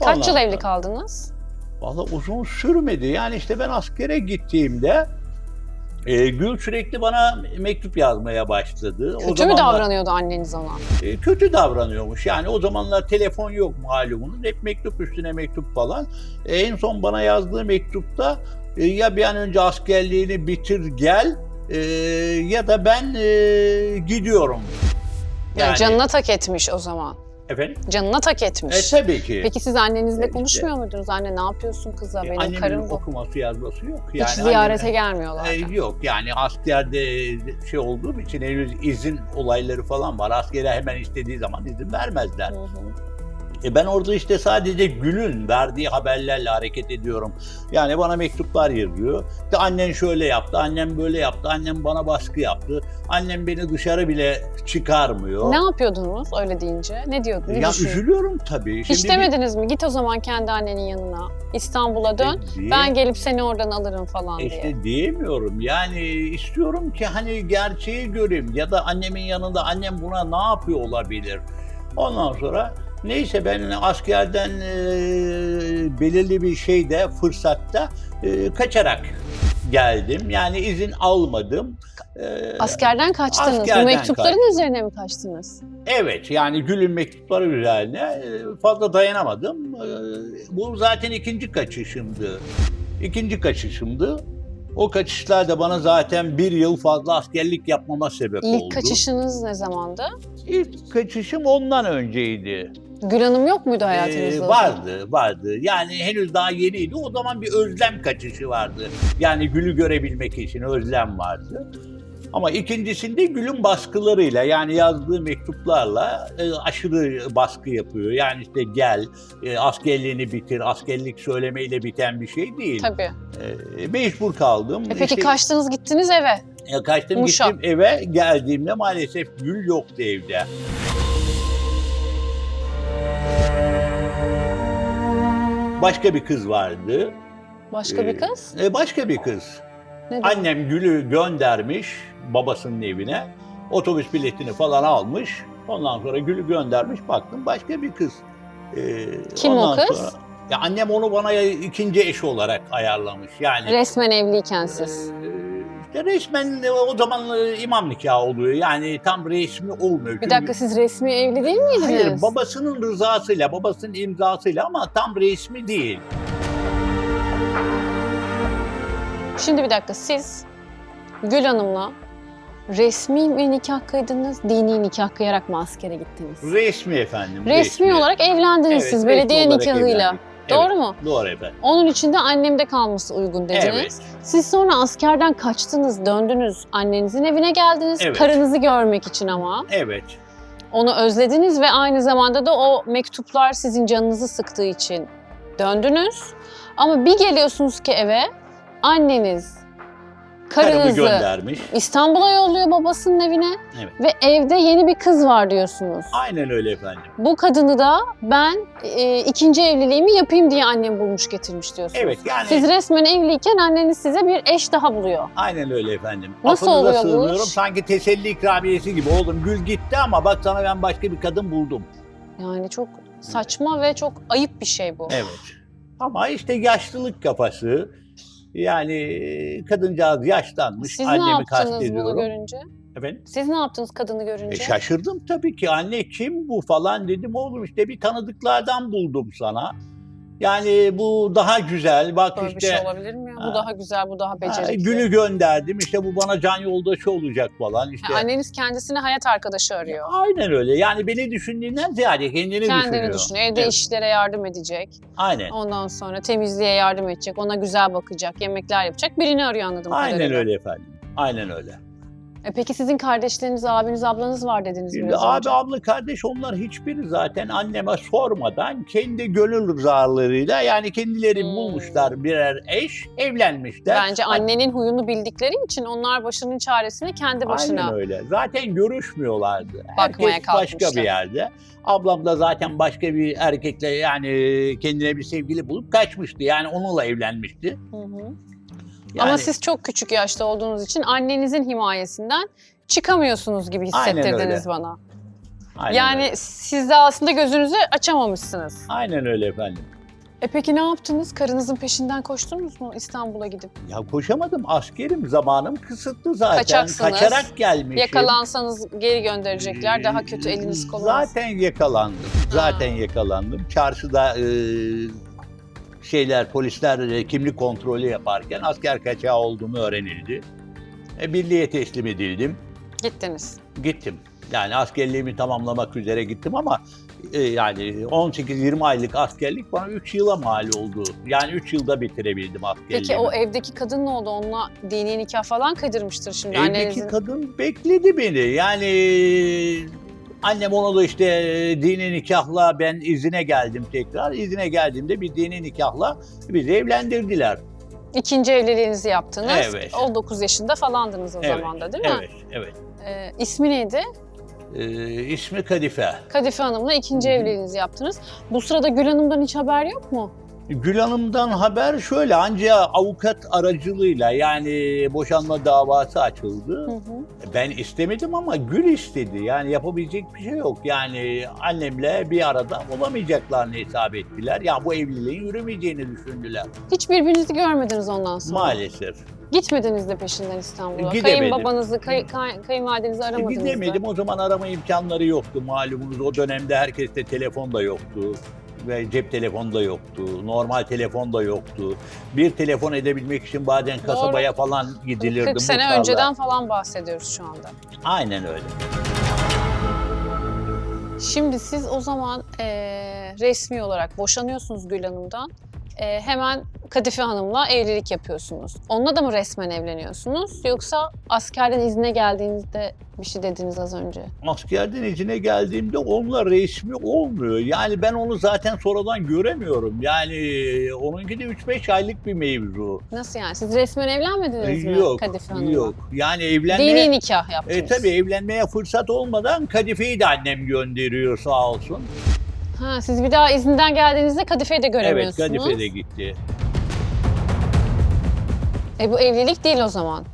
Kaç Ondan yıl evli sonra- kaldınız? Vallahi uzun sürmedi. Yani işte ben askere gittiğimde Gül sürekli bana mektup yazmaya başladı. Kötü mü davranıyordu anneniz ona? Kötü davranıyormuş. Yani o zamanlar telefon yok malumunuz. Hep mektup üstüne mektup falan. En son bana yazdığı mektupta ya bir an önce askerliğini bitir gel ya da ben gidiyorum. Yani canına tak etmiş o zaman. Efendim? Canına tak etmiş. Tabii ki. Peki siz annenizle İşte. konuşmuyor muydunuz? Anne ne yapıyorsun kıza? Benim Annemin karım bu. okuması yazması yok. Hiç ziyarete anneme- gelmiyorlar. Yok, yani askerde şey olduğum için henüz izin olayları falan var. Askere hemen istediği zaman izin vermezler. Hı hı. Ben orada işte sadece Gül'ün verdiği haberlerle hareket ediyorum. Yani bana mektuplar yazıyor. İşte annen şöyle yaptı, annem böyle yaptı, annem bana baskı yaptı. Annem beni dışarı bile çıkarmıyor. Ne yapıyordunuz öyle deyince? Ne diyordunuz? Ne Ya düşünüyordunuz? üzülüyorum tabii. Hiç demediniz mi? Git o zaman kendi annenin yanına. İstanbul'a dön. Ben gelip seni oradan alırım falan diye. İşte diyemiyorum. Yani istiyorum ki hani gerçeği göreyim ya da annemin yanında annem buna ne yapıyor olabilir. Ondan sonra neyse ben askerden belirli bir şeyde, fırsatta kaçarak geldim. Yani izin almadım. Askerden kaçtınız. askerden Bu mektupların kaçtım. üzerine mi kaçtınız? Evet, yani Gül'ün mektupları üzerine fazla dayanamadım. Bu zaten ikinci kaçışımdı. O kaçışlar da bana zaten bir yıl fazla askerlik yapmama sebep oldu. İlk kaçışınız ne zamandı? İlk kaçışım ondan önceydi. Gül Hanım yok muydu hayatınızda? o zaman? Vardı. Yani henüz daha yeniydi. O zaman bir özlem kaçışı vardı. Yani Gül'ü görebilmek için özlem vardı. Ama ikincisinde Gül'ün baskılarıyla, yani yazdığı mektuplarla aşırı baskı yapıyor. Yani işte gel, askerliğini bitir, askerlik söylemeyle biten bir şey değil. Tabii. Mecbur kaldım. Peki İşte, kaçtınız gittiniz eve. kaçtım Muş'a. gittim eve, geldiğimde maalesef Gül yoktu evde. Başka bir kız vardı. Başka bir kız? Başka bir kız. Neden? Annem Gül'ü göndermiş babasının evine. Otobüs biletini falan almış. Ondan sonra Gül'ü göndermiş. Baktım başka bir kız. Kim o ondan kız? sonra- ya annem onu bana ikinci eş olarak ayarlamış. Yani Resmen evliyken siz. işte resmen o zaman imam nikahı oluyor. Yani tam resmi olmuyor. Bir dakika, siz resmi evli değil miydiniz? Hayır, babasının rızasıyla, babasının imzasıyla ama tam resmi değil. Şimdi bir dakika, siz Gül Hanım'la resmi mi nikah kıydınız, dini nikah kıyarak mı askere gittiniz? Resmi efendim. Resmi olarak evlendiniz Evet, siz resmi belediye olarak nikahıyla. evlendik. Doğru Evet, mu? Doğru efendim. Onun için de annemde kalması uygun dediniz. Evet. Siz sonra askerden kaçtınız, döndünüz. Annenizin evine geldiniz. Evet. Karınızı görmek için ama. Evet. Onu özlediniz ve aynı zamanda da o mektuplar sizin canınızı sıktığı için döndünüz. Ama bir geliyorsunuz ki eve, anneniz Karımı karınızı göndermiş. İstanbul'a yolluyor babasının evine Evet. ve evde yeni bir kız var diyorsunuz. Aynen öyle efendim. Bu kadını da ben ikinci evliliğimi yapayım diye annem bulmuş getirmiş diyorsunuz. Evet yani Siz resmen evliyken anneniz size bir eş daha buluyor. aynen öyle efendim. Nasıl Affınıza oluyor bu sığınıyorum. iş? Sanki teselli ikramiyesi gibi. Oğlum Gül gitti ama bak sana ben başka bir kadın buldum. Yani çok saçma ve çok ayıp bir şey bu. Evet. Ama işte yaşlılık kafası. Yani kadıncağız yaşlanmış. Siz ne Annemi yaptınız bunu kastediyorum. görünce? Efendim? Siz ne yaptınız kadını görünce? Şaşırdım tabii ki. Anne kim bu falan dedim. Oğlum işte bir tanıdıklardan buldum sana. Yani bu daha güzel. Bak Böyle işte bir şey olabilir mi ya? Bu Ha. daha güzel, bu daha becerikli. Gül'ü gönderdim. İşte bu bana can yoldaşı olacak falan. İşte Ha, anneniz kendisine hayat arkadaşı arıyor. aynen öyle. Yani beni düşündüğünden ziyade kendini Kendini düşünüyor. Evde Evet. işlere yardım edecek. Aynen. Ondan sonra temizliğe yardım edecek. Ona güzel bakacak. Yemekler yapacak. Birini arıyor anladığım Aynen kadarıyla. öyle efendim. Aynen öyle. Peki sizin kardeşleriniz, abiniz, ablanız var dediniz Şimdi biraz abi, önce. abla, kardeş onlar hiçbiri zaten anneme sormadan kendi gönül rızalarıyla yani kendileri Hmm. bulmuşlar birer eş, evlenmişler. Bence annenin huyunu bildikleri için onlar başının çaresine kendi başına. Aynen öyle. Zaten görüşmüyorlardı. Bakmaya Herkes başka kalkmışlar. bir yerde. Ablam da zaten başka bir erkekle yani kendine bir sevgili bulup kaçmıştı. Yani onunla evlenmişti. Hı hı. Yani, Ama siz çok küçük yaşta olduğunuz için annenizin himayesinden çıkamıyorsunuz gibi Aynen hissettirdiniz öyle. bana. aynen Yani öyle. siz de aslında gözünüzü açamamışsınız. Aynen öyle efendim. Peki ne yaptınız? Karınızın peşinden koştunuz mu İstanbul'a gidip? Ya koşamadım. Askerim, zamanım kısıtlı zaten. Kaçaksınız. Kaçarak gelmişim. Yakalansanız geri gönderecekler. Daha kötü eliniz kolunuz. Zaten yakalandım. Zaten yakalandım. Çarşıda polisler kimlik kontrolü yaparken asker kaçağı olduğumu öğrenildi. Birliğe teslim edildim. Gittiniz. Gittim. Yani askerliğimi tamamlamak üzere gittim ama yani 18-20 aylık askerlik bana 3 yıla mal oldu. Yani 3 yılda bitirebildim askerliğimi. Peki o evdeki kadın ne oldu? Onunla dini nikah falan kıydırmıştır şimdi Evdeki annenizin. kadın bekledi beni. Yani annem onu da işte dini nikahla ben izine geldim tekrar. İzine geldiğimde bir dini nikahla bizi evlendirdiler. İkinci evliliğinizi yaptınız. Evet. 19 yaşında falandınız o Evet, zaman da değil mi? Evet, evet. İsmi neydi? İsmi Kadife. Kadife Hanım'la ikinci Hı hı. evliliğinizi yaptınız. Bu sırada Gül Hanım'dan hiç haber yok mu? Gül Hanım'dan haber şöyle, ancak avukat aracılığıyla yani boşanma davası açıldı. Hı hı. Ben istemedim ama Gül istedi. Yani yapabilecek bir şey yok. Yani annemle bir arada olamayacaklarını hesap ettiler. Ya bu evliliğin yürümeyeceğini düşündüler. Hiç birbirinizi görmediniz ondan sonra. Maalesef. Gitmediniz de peşinden İstanbul'a. Gidemedim. Kayınbabanızı, kayınvalidenizi aramadınız Gidemedim. da. O zaman arama imkanları yoktu malumunuz. O dönemde herkeste telefon da yoktu. Ve cep telefonu da yoktu. Normal telefon da yoktu. Bir telefon edebilmek için bazen kasabaya falan gidilirdi. 40 sene muhtarla. önceden falan bahsediyoruz şu anda. Aynen öyle. Şimdi siz o zaman resmi olarak boşanıyorsunuz Gül Hanım'dan. Hemen Kadife Hanım'la evlilik yapıyorsunuz. Onunla da mı resmen evleniyorsunuz? Yoksa askerden izne geldiğinizde bir şey dediniz az önce. Askerden izine geldiğimde onunla resmi olmuyor. Yani ben onu zaten sonradan göremiyorum. Yani onunki de 3-5 aylık bir mevzu. Nasıl yani? Siz resmen evlenmediniz mi Yok, Kadife Hanım'la? yok. Yani evlenmeye... Dini nikah yaptınız. Tabii evlenmeye fırsat olmadan Kadife'yi de annem gönderiyor sağ olsun. Ha, siz bir daha izinden geldiğinizde Kadife'yi de Evet, göremiyorsunuz. Kadife'de gitti. Bu evlilik değil o zaman.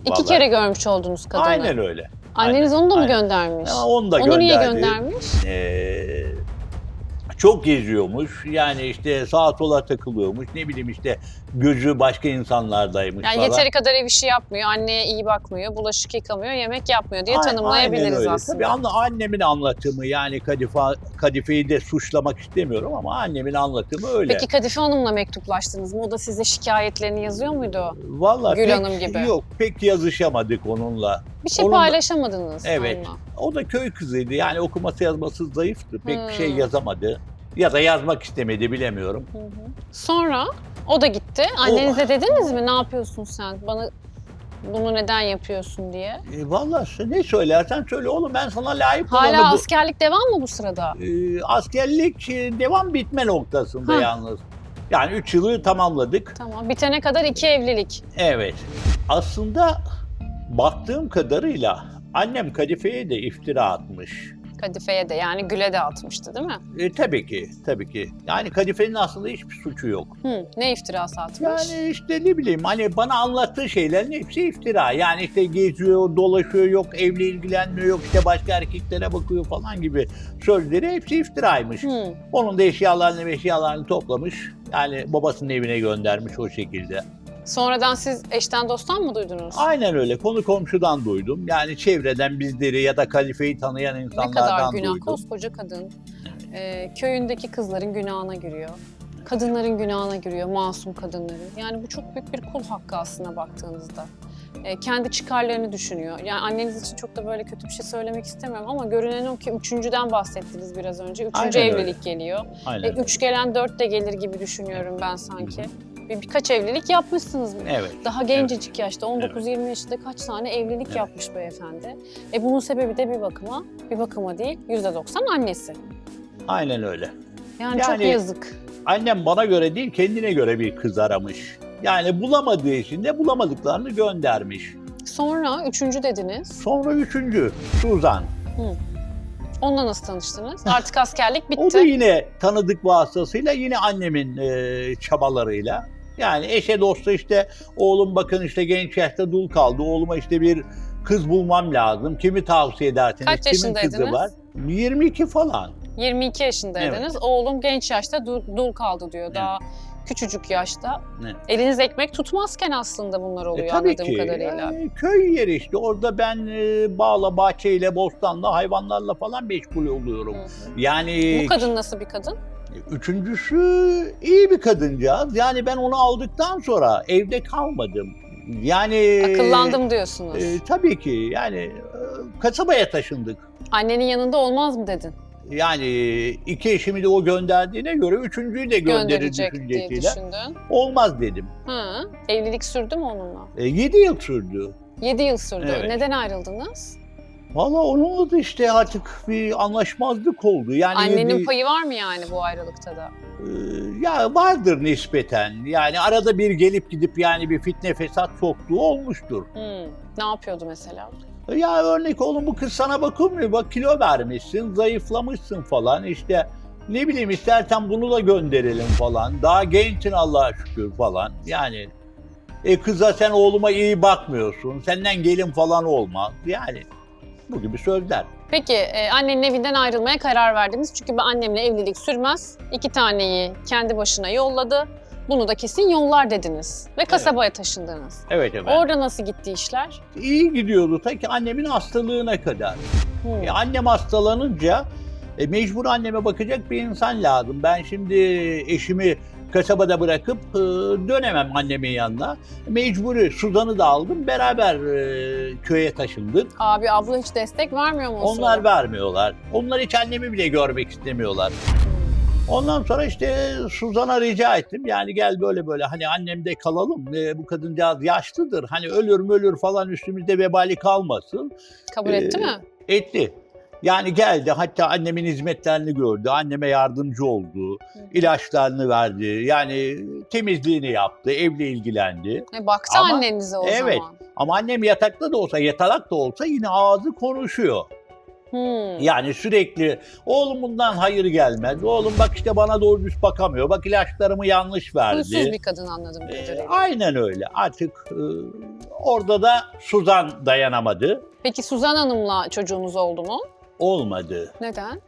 İki Vallahi. kere görmüş oldunuz kadını. Aynen öyle. Anneniz Aynen, onu da mı aynen. göndermiş? Ya, onu da Onu niye gönderdi. göndermiş? Çok geziyormuş. Yani işte sağa sola takılıyormuş. Ne bileyim işte gözü başka insanlardaymış Yani falan. yeteri kadar ev işi yapmıyor, anneye iyi bakmıyor, bulaşık yıkamıyor, yemek yapmıyor diye Aynen tanımlayabiliriz öyle. aslında. Tabii annemin anlatımı, yani Kadife'yi de suçlamak istemiyorum ama annemin anlatımı öyle. Peki Kadife Hanım'la mektuplaştınız mı? O da size şikayetlerini yazıyor muydu? Vallahi Gül pek, Hanım gibi. Yok, pek yazışamadık onunla. Bir şey Onun da- paylaşamadınız Evet. onunla. O da köy kızıydı. Yani okuması yazması zayıftı. Pek bir şey Hmm. yazamadı. Ya da yazmak istemedi, bilemiyorum. Hı hı. Sonra o da gitti. Annenize dediniz mi? Ne yapıyorsun sen? Bana bunu neden yapıyorsun diye. Vallahi ne söylersen söyle oğlum, ben sana layık olanı Hala bu... askerlik devam mı bu sırada? Askerlik devam bitme noktasında Hah. yalnız. Yani 3 yılı tamamladık. Tamam. Bitene kadar 2 evlilik. Evet. Aslında baktığım kadarıyla annem Kadife'ye de iftira atmış. Kadife'ye de yani Gül'e de atmıştı değil mi? Tabii ki, tabii ki. Yani Kadife'nin aslında hiçbir suçu yok. Ne iftirası atmış? Yani işte ne bileyim, hani bana anlattığı şeylerin hepsi iftira. Yani işte geziyor, dolaşıyor, yok evle ilgilenmiyor, yok işte başka erkeklere bakıyor falan gibi sözleri hepsi iftiraymış. Hı. Onun da eşyalarını toplamış. Yani babasının evine göndermiş o şekilde. Sonradan siz eşten dosttan mı duydunuz? Aynen öyle. Konu komşudan duydum. Yani çevreden bizleri ya da Kadife'yi tanıyan Ne kadar insanlardan günah. duydum. Koskoca kadın. Köyündeki kızların günahına giriyor. Kadınların günahına giriyor, masum kadınların. Yani bu çok büyük bir kul hakkı aslına baktığınızda. Kendi çıkarlarını düşünüyor. Yani anneniz için çok da böyle kötü bir şey söylemek istemiyorum ama görünen o ki üçüncüden bahsettiniz biraz önce. Üçüncü Aynen öyle. evlilik geliyor. Aynen. 3 gelen 4 de gelir gibi düşünüyorum ben sanki. Birkaç evlilik yapmışsınız. Evet. Daha gencecik yaşta 19-20 yaşında kaç tane evlilik Evet. yapmış beyefendi. Bunun sebebi de bir bakıma değil %90 annesi. Aynen öyle. Yani çok Yani- yazık. Annem bana göre değil, kendine göre bir kız aramış. Yani bulamadığı için de bulamadıklarını göndermiş. Sonra 3. dediniz. Sonra 3. Suzan. Onunla nasıl tanıştınız? Artık askerlik O da bitti. yine tanıdık vasıtasıyla, yine annemin çabalarıyla. Yani eşe dosta işte, oğlum bakın işte genç yaşta dul kaldı. Oğluma işte bir kız bulmam lazım. Kimi tavsiye edersiniz? Kaç Kimin kızı yaşındaydınız? var? 22 falan. 22 yaşındaydınız. Oğlum genç yaşta dul kaldı diyor. Daha küçücük yaşta. Evet. Eliniz ekmek tutmazken aslında bunlar oluyor Tabii anladığım ki. kadarıyla. Yani köy yeri işte. Orada ben bağla, bahçeyle, bostanla, hayvanlarla falan meşgul oluyorum. Hı hı. Yani Bu kadın nasıl bir kadın? üçüncüsü iyi bir kadıncağız. Yani ben onu aldıktan sonra evde kalmadım. Yani Akıllandım diyorsunuz. tabii ki yani kasabaya taşındık. Annenin yanında olmaz mı dedin? Yani 2 eşimi de o gönderdiğine göre 3.'yü de gönderir Gönderecek diye düşüncesiyle. düşündün. Olmaz dedim. Evlilik sürdü mü onunla? 7 yıl sürdü. 7 yıl sürdü. Evet. Neden ayrıldınız? Valla onunla da işte artık bir anlaşmazlık oldu. Yani Annenin bir, payı var mı yani bu ayrılıkta da? ya vardır nispeten. Yani arada bir gelip gidip yani bir fitne fesat soktuğu olmuştur. Ne yapıyordu mesela? Ya örnek oğlum, bu kız sana bakılmıyor. Bak kilo vermişsin, zayıflamışsın falan. İşte ne bileyim, istersen bunu da gönderelim falan. Daha gençsin Allah'a şükür falan. Yani kıza sen oğluma iyi bakmıyorsun. Senden gelin falan olmaz. Yani bu gibi sözler. Peki annenin evinden ayrılmaya karar verdiniz. Çünkü ben annemle evlilik sürmez. 2 taneyi kendi başına yolladı. Bunu da kesin yollar dediniz. Ve kasabaya taşındınız. Evet efendim. Orada nasıl gitti işler? İyi gidiyordu ta ki annemin hastalığına kadar. Annem hastalanınca mecbur anneme bakacak bir insan lazım. Ben şimdi eşimi kasabada bırakıp dönemem annemin yanına. Mecburi Suzan'ı da aldım. Beraber köye taşındık. Abi abla hiç destek vermiyor mu o Onlar sırada? vermiyorlar. Onlar hiç annemi bile görmek istemiyorlar. Ondan sonra işte Suzan'a rica ettim. Yani gel böyle böyle hani annemde kalalım. Bu kadıncağız yaşlıdır. Hani ölür falan, üstümüzde vebali kalmasın. Kabul etti mi? Etti. Yani geldi, hatta annemin hizmetlerini gördü, anneme yardımcı oldu, ilaçlarını verdi, yani temizliğini yaptı, evle ilgilendi. Baktı Ama- annenize o Evet. zaman. Ama annem yatakta da olsa, yatalak da olsa yine ağzı konuşuyor. Hmm. Yani sürekli oğlum bundan hayır gelmez. Oğlum bak işte bana doğru düz bakamıyor. Bak ilaçlarımı yanlış verdi. Huysuz bir kadın anladığım kadarıyla. Aynen öyle. Artık orada da Suzan dayanamadı. Peki Suzan Hanım'la çocuğunuz oldu mu? Olmadı. Neden?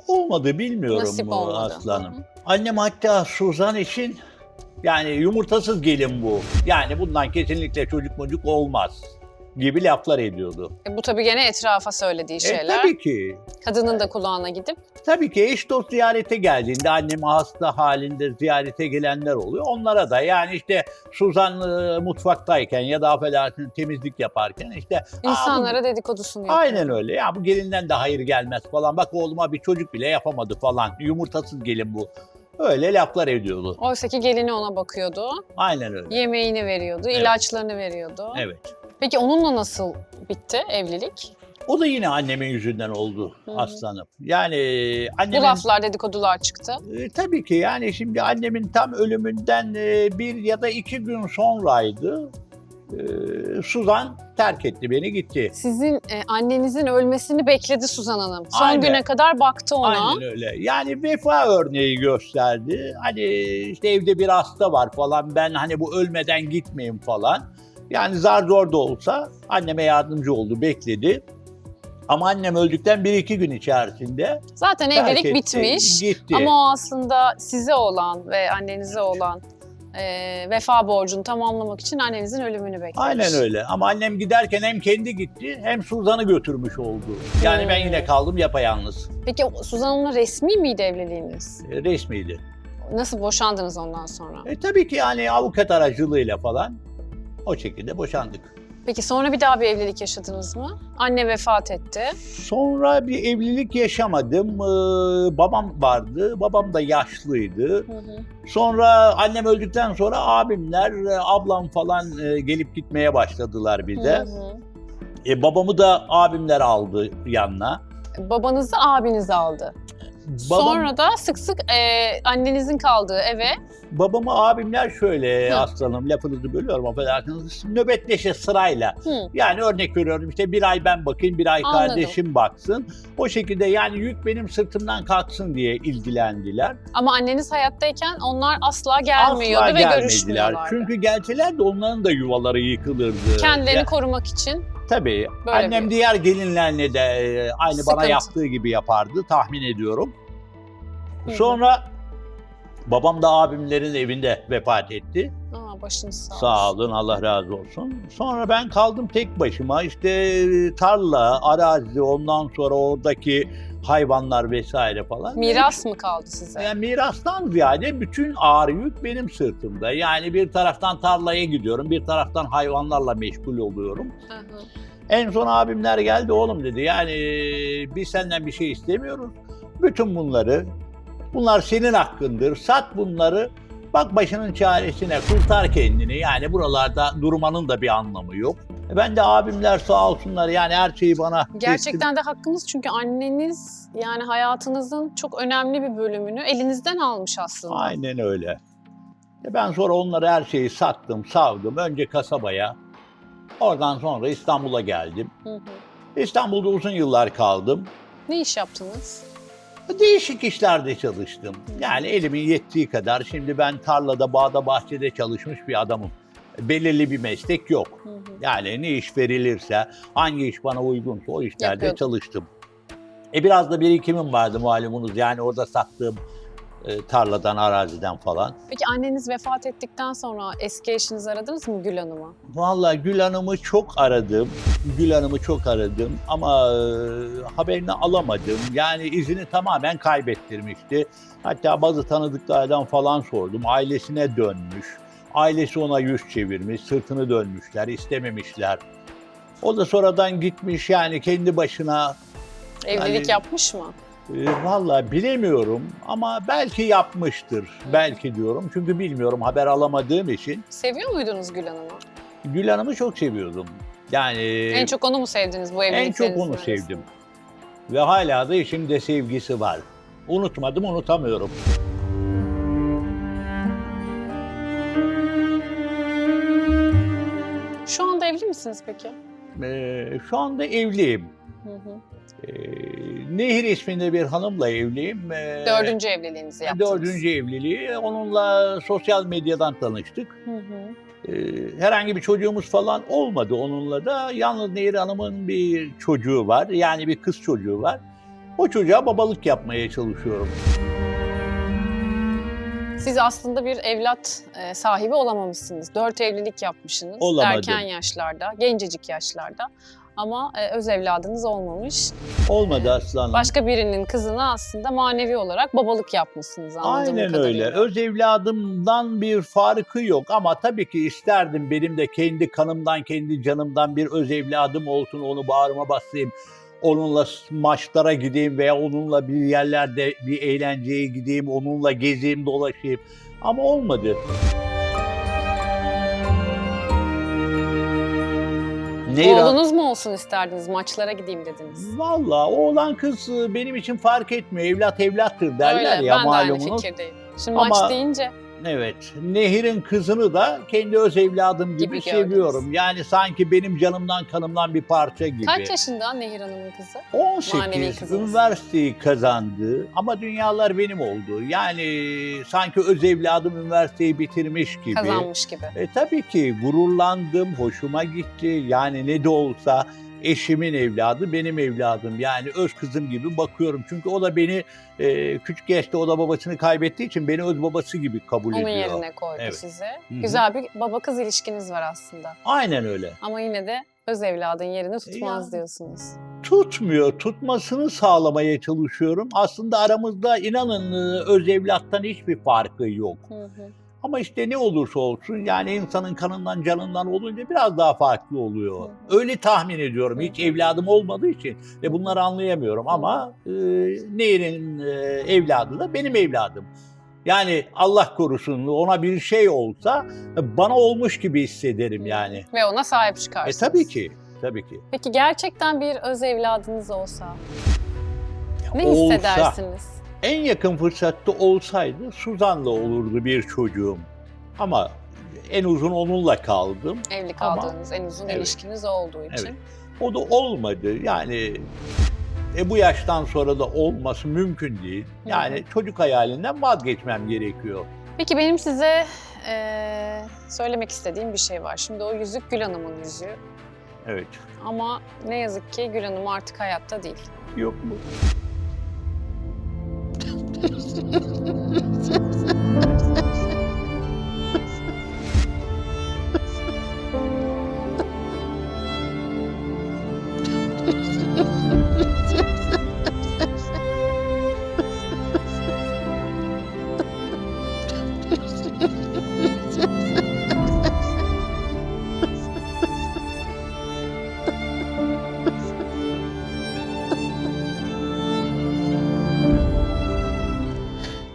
Olmadı bilmiyorum Nasip olmadı. aslanım. Hı hı. Annem hatta Suzan için yani yumurtasız gelin bu. Yani bundan kesinlikle çocuk olmaz gibi laflar ediyordu. Bu tabii gene etrafa söylediği şeyler. Tabii ki. Kadının da kulağına gidip. Tabii ki eş dost ziyarete geldiğinde annemi hasta halinde ziyarete gelenler oluyor. Onlara da yani işte Suzan mutfaktayken ya da affedersin temizlik yaparken işte İnsanlara dedikodusunu yapıyor. aynen öyle ya bu gelinden de hayır gelmez falan. Bak oğluma bir çocuk bile yapamadı falan. Yumurtasız gelin bu. Öyle laflar ediyordu. Oysa ki gelini ona bakıyordu. Aynen öyle. Yemeğini veriyordu, Evet. ilaçlarını veriyordu. Evet. Peki onunla nasıl bitti evlilik? O da yine annemin yüzünden oldu Hı hı. aslanım. Yani Bu annemin... laflar, dedikodular çıktı. Tabii ki yani şimdi annemin tam ölümünden 1 ya da 2 gün sonraydı. Suzan terk etti beni gitti. Sizin annenizin ölmesini bekledi Suzan Hanım. Son Aynen. güne kadar baktı ona. Aynen öyle. Yani vefa örneği gösterdi. Hani işte evde bir hasta var falan. Ben hani bu ölmeden gitmeyeyim falan. Yani zar zor da olsa anneme yardımcı oldu, bekledi. Ama annem öldükten 1-2 gün içerisinde Zaten terk evlilik etti, bitmiş. gitti. Ama o aslında size olan ve annenize olan vefa borcunu tamamlamak için annenizin ölümünü beklemiş. Aynen öyle. Ama annem giderken hem kendi gitti hem Suzan'ı götürmüş oldu. Yani ben yine kaldım yapayalnız. Peki Suzan Hanım'la resmi miydi evliliğiniz? Resmiydi. Nasıl boşandınız ondan sonra? Tabii ki yani avukat aracılığıyla falan o şekilde boşandık. Peki sonra bir daha bir evlilik yaşadınız mı? Anne vefat etti. Sonra bir evlilik yaşamadım. Babam vardı. Babam da yaşlıydı. Hı hı. Sonra annem öldükten sonra abimler, ablam falan gelip gitmeye başladılar bize. Hı hı. Babamı da abimler aldı yanına. Babanızı abiniz aldı. Sonra da sık sık annenizin kaldığı eve. Babamı abimler şöyle Hı. aslanım lafınızı bölüyorum affedersiniz nöbetleşe sırayla. Hı. Yani örnek veriyorum işte bir ay ben bakayım bir ay Anladım. kardeşim baksın. O şekilde yani yük benim sırtımdan kalksın diye ilgilendiler. Ama anneniz hayattayken onlar asla gelmiyordu Asla ve gelmediler. görüşmüyorlardı. Çünkü gelseler de onların da yuvaları yıkılırdı. Kendilerini Ya, korumak için. tabii. Böyle Annem bir- diğer gelinlerle de aynı bana Sıkıntı. yaptığı gibi yapardı tahmin ediyorum. Hı hı. Sonra babam da abimlerin evinde vefat etti. Başınız sağ olsun. Sağ olun, Allah razı olsun. Sonra ben kaldım tek başıma. İşte tarla, arazi, ondan sonra oradaki hayvanlar vesaire falan. Miras mı kaldı size? Yani mirastan ziyade bütün ağır yük benim sırtımda. Yani bir taraftan tarlaya gidiyorum, bir taraftan hayvanlarla meşgul oluyorum. Hı hı. En son abimler geldi, oğlum dedi yani biz senden bir şey istemiyoruz. Bütün bunlar senin hakkındır, sat bunları. Bak başının çaresine, kurtar kendini. Yani buralarda durmanın da bir anlamı yok. Ben de abimler sağ olsunlar yani her şeyi bana... Gerçekten de hakkınız çünkü anneniz yani hayatınızın çok önemli bir bölümünü elinizden almış aslında. Aynen öyle. Ben sonra onları her şeyi sattım, savdım. Önce kasabaya, oradan sonra İstanbul'a geldim. Hı hı. İstanbul'da uzun yıllar kaldım. Ne iş yaptınız? Değişik işlerde çalıştım. Yani elimin yettiği kadar. Şimdi ben tarlada, bağda, bahçede çalışmış bir adamım. Belirli bir meslek yok. Hı hı. Yani ne iş verilirse, hangi iş bana uygunsa o işlerde Yapıyordun. çalıştım. Biraz da birikimim vardı malumunuz. Yani orada sattığım tarladan, araziden falan. Peki anneniz vefat ettikten sonra eski eşinizi aradınız mı Gül Hanım'ı? Vallahi Gül Hanım'ı çok aradım. Gül Hanım'ı çok aradım ama haberini alamadım. Yani izini tamamen kaybettirmişti. Hatta bazı tanıdıklardan falan sordum. Ailesine dönmüş. Ailesi ona yüz çevirmiş, sırtını dönmüşler, istememişler. O da sonradan gitmiş yani kendi başına. Evlilik Yani- yapmış mı? Vallahi bilemiyorum ama belki yapmıştır. Belki diyorum çünkü bilmiyorum haber alamadığım için. Seviyor muydunuz Gül Hanım'ı? Gül Hanım'ı çok seviyordum. Yani En çok onu mu sevdiniz bu en evliliklerinizin çok onu arasında? sevdim. Ve hala da eşimde sevgisi var. Unutmadım, unutamıyorum. Şu anda evli misiniz peki? Şu anda evliyim. Hı hı. Nehir isminde bir hanımla evliyim. 4. evliliğinizi yaptınız. 4. evliliği. Onunla sosyal medyadan tanıştık. Hı hı. Herhangi bir çocuğumuz falan olmadı onunla da. Yalnız Nehir Hanım'ın bir çocuğu var. Yani bir kız çocuğu var. O çocuğa babalık yapmaya çalışıyorum. Siz aslında bir evlat sahibi olamamışsınız. 4 evlilik yapmışsınız. Olamadım. Erken yaşlarda, gencecik yaşlarda. Ama öz evladınız olmamış. Olmadı aslanım. Başka birinin kızına aslında manevi olarak babalık yapmışsınız anladığım Aynen kadarıyla. öyle. Öz evladımdan bir farkı yok ama tabii ki isterdim benim de kendi kanımdan, kendi canımdan bir öz evladım olsun, onu bağrıma basayım. Onunla maçlara gideyim veya onunla bir yerlerde bir eğlenceye gideyim, onunla gezeyim, dolaşayım. Ama olmadı. Oğlunuz mu olsun isterdiniz? Maçlara gideyim dediniz. Vallahi oğlan kız benim için fark etmiyor. Evlat evlattır derler Öyle, ya ben de aynı malumunuz. fikirdeyim. Şimdi Ama- maç deyince Evet. Nehir'in kızını da kendi öz evladım gibi Gibi seviyorum. gördünüz. Yani sanki benim canımdan kanımdan bir parça gibi. kaç yaşında Nehir Hanım'ın kızı? 18 manevi kızınız? üniversiteyi kazandı ama dünyalar benim oldu. Yani sanki öz evladım üniversiteyi bitirmiş gibi. Kazanmış gibi. Tabii ki gururlandım, hoşuma gitti. Yani ne de olsa eşimin evladı benim evladım. Yani öz kızım gibi bakıyorum. Çünkü o da beni küçük yaşta o da babasını kaybettiği için beni öz babası gibi kabul Onun ediyor. yerine koydu Evet. size. Hı hı. Güzel bir baba kız ilişkiniz var aslında. Aynen öyle. Ama yine de öz evladın yerini tutmaz Ya. diyorsunuz. Tutmuyor, tutmasını sağlamaya çalışıyorum. Aslında aramızda inanın öz evlattan hiçbir farkı yok. Hı hı. Ama işte ne olursa olsun yani insanın kanından canından olunca biraz daha farklı oluyor. Öyle tahmin ediyorum. Hiç evladım olmadığı için ve bunları anlayamıyorum ama Nehir'in evladı da benim evladım. Yani Allah korusun ona bir şey olsa bana olmuş gibi hissederim yani. Ve ona sahip çıkarsınız. Tabii ki, tabii ki. Peki gerçekten bir öz evladınız olsa ne Olsa. hissedersiniz? En yakın fırsatta olsaydı Suzan'la olurdu bir çocuğum. Ama en uzun onunla kaldım. Evli Ama- kaldığınız en uzun Evet. ilişkiniz olduğu için. Evet. O da olmadı. Yani bu yaştan sonra da olması mümkün değil. Yani çocuk hayalinden vazgeçmem gerekiyor. Peki benim size söylemek istediğim bir şey var. Şimdi o yüzük Gül Hanım'ın yüzüğü. Evet. Ama ne yazık ki Gül Hanım artık hayatta değil. Yok mu?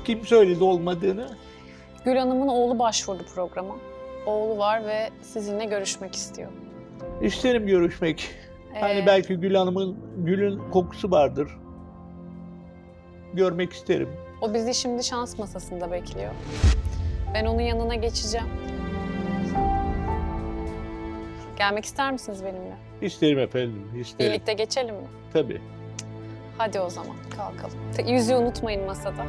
Kim söyledi olmadığını? Gül Hanım'ın oğlu başvurdu programa. Oğlu var ve sizinle görüşmek istiyor. İsterim görüşmek. Hani belki Gül Hanım'ın gülün kokusu vardır. Görmek isterim. O bizi şimdi şans masasında bekliyor. Ben onun yanına geçeceğim. Gelmek ister misiniz benimle? İsterim efendim, isterim. Birlikte geçelim mi? Tabii. Hadi o zaman kalkalım. Yüzüğü unutmayın masada.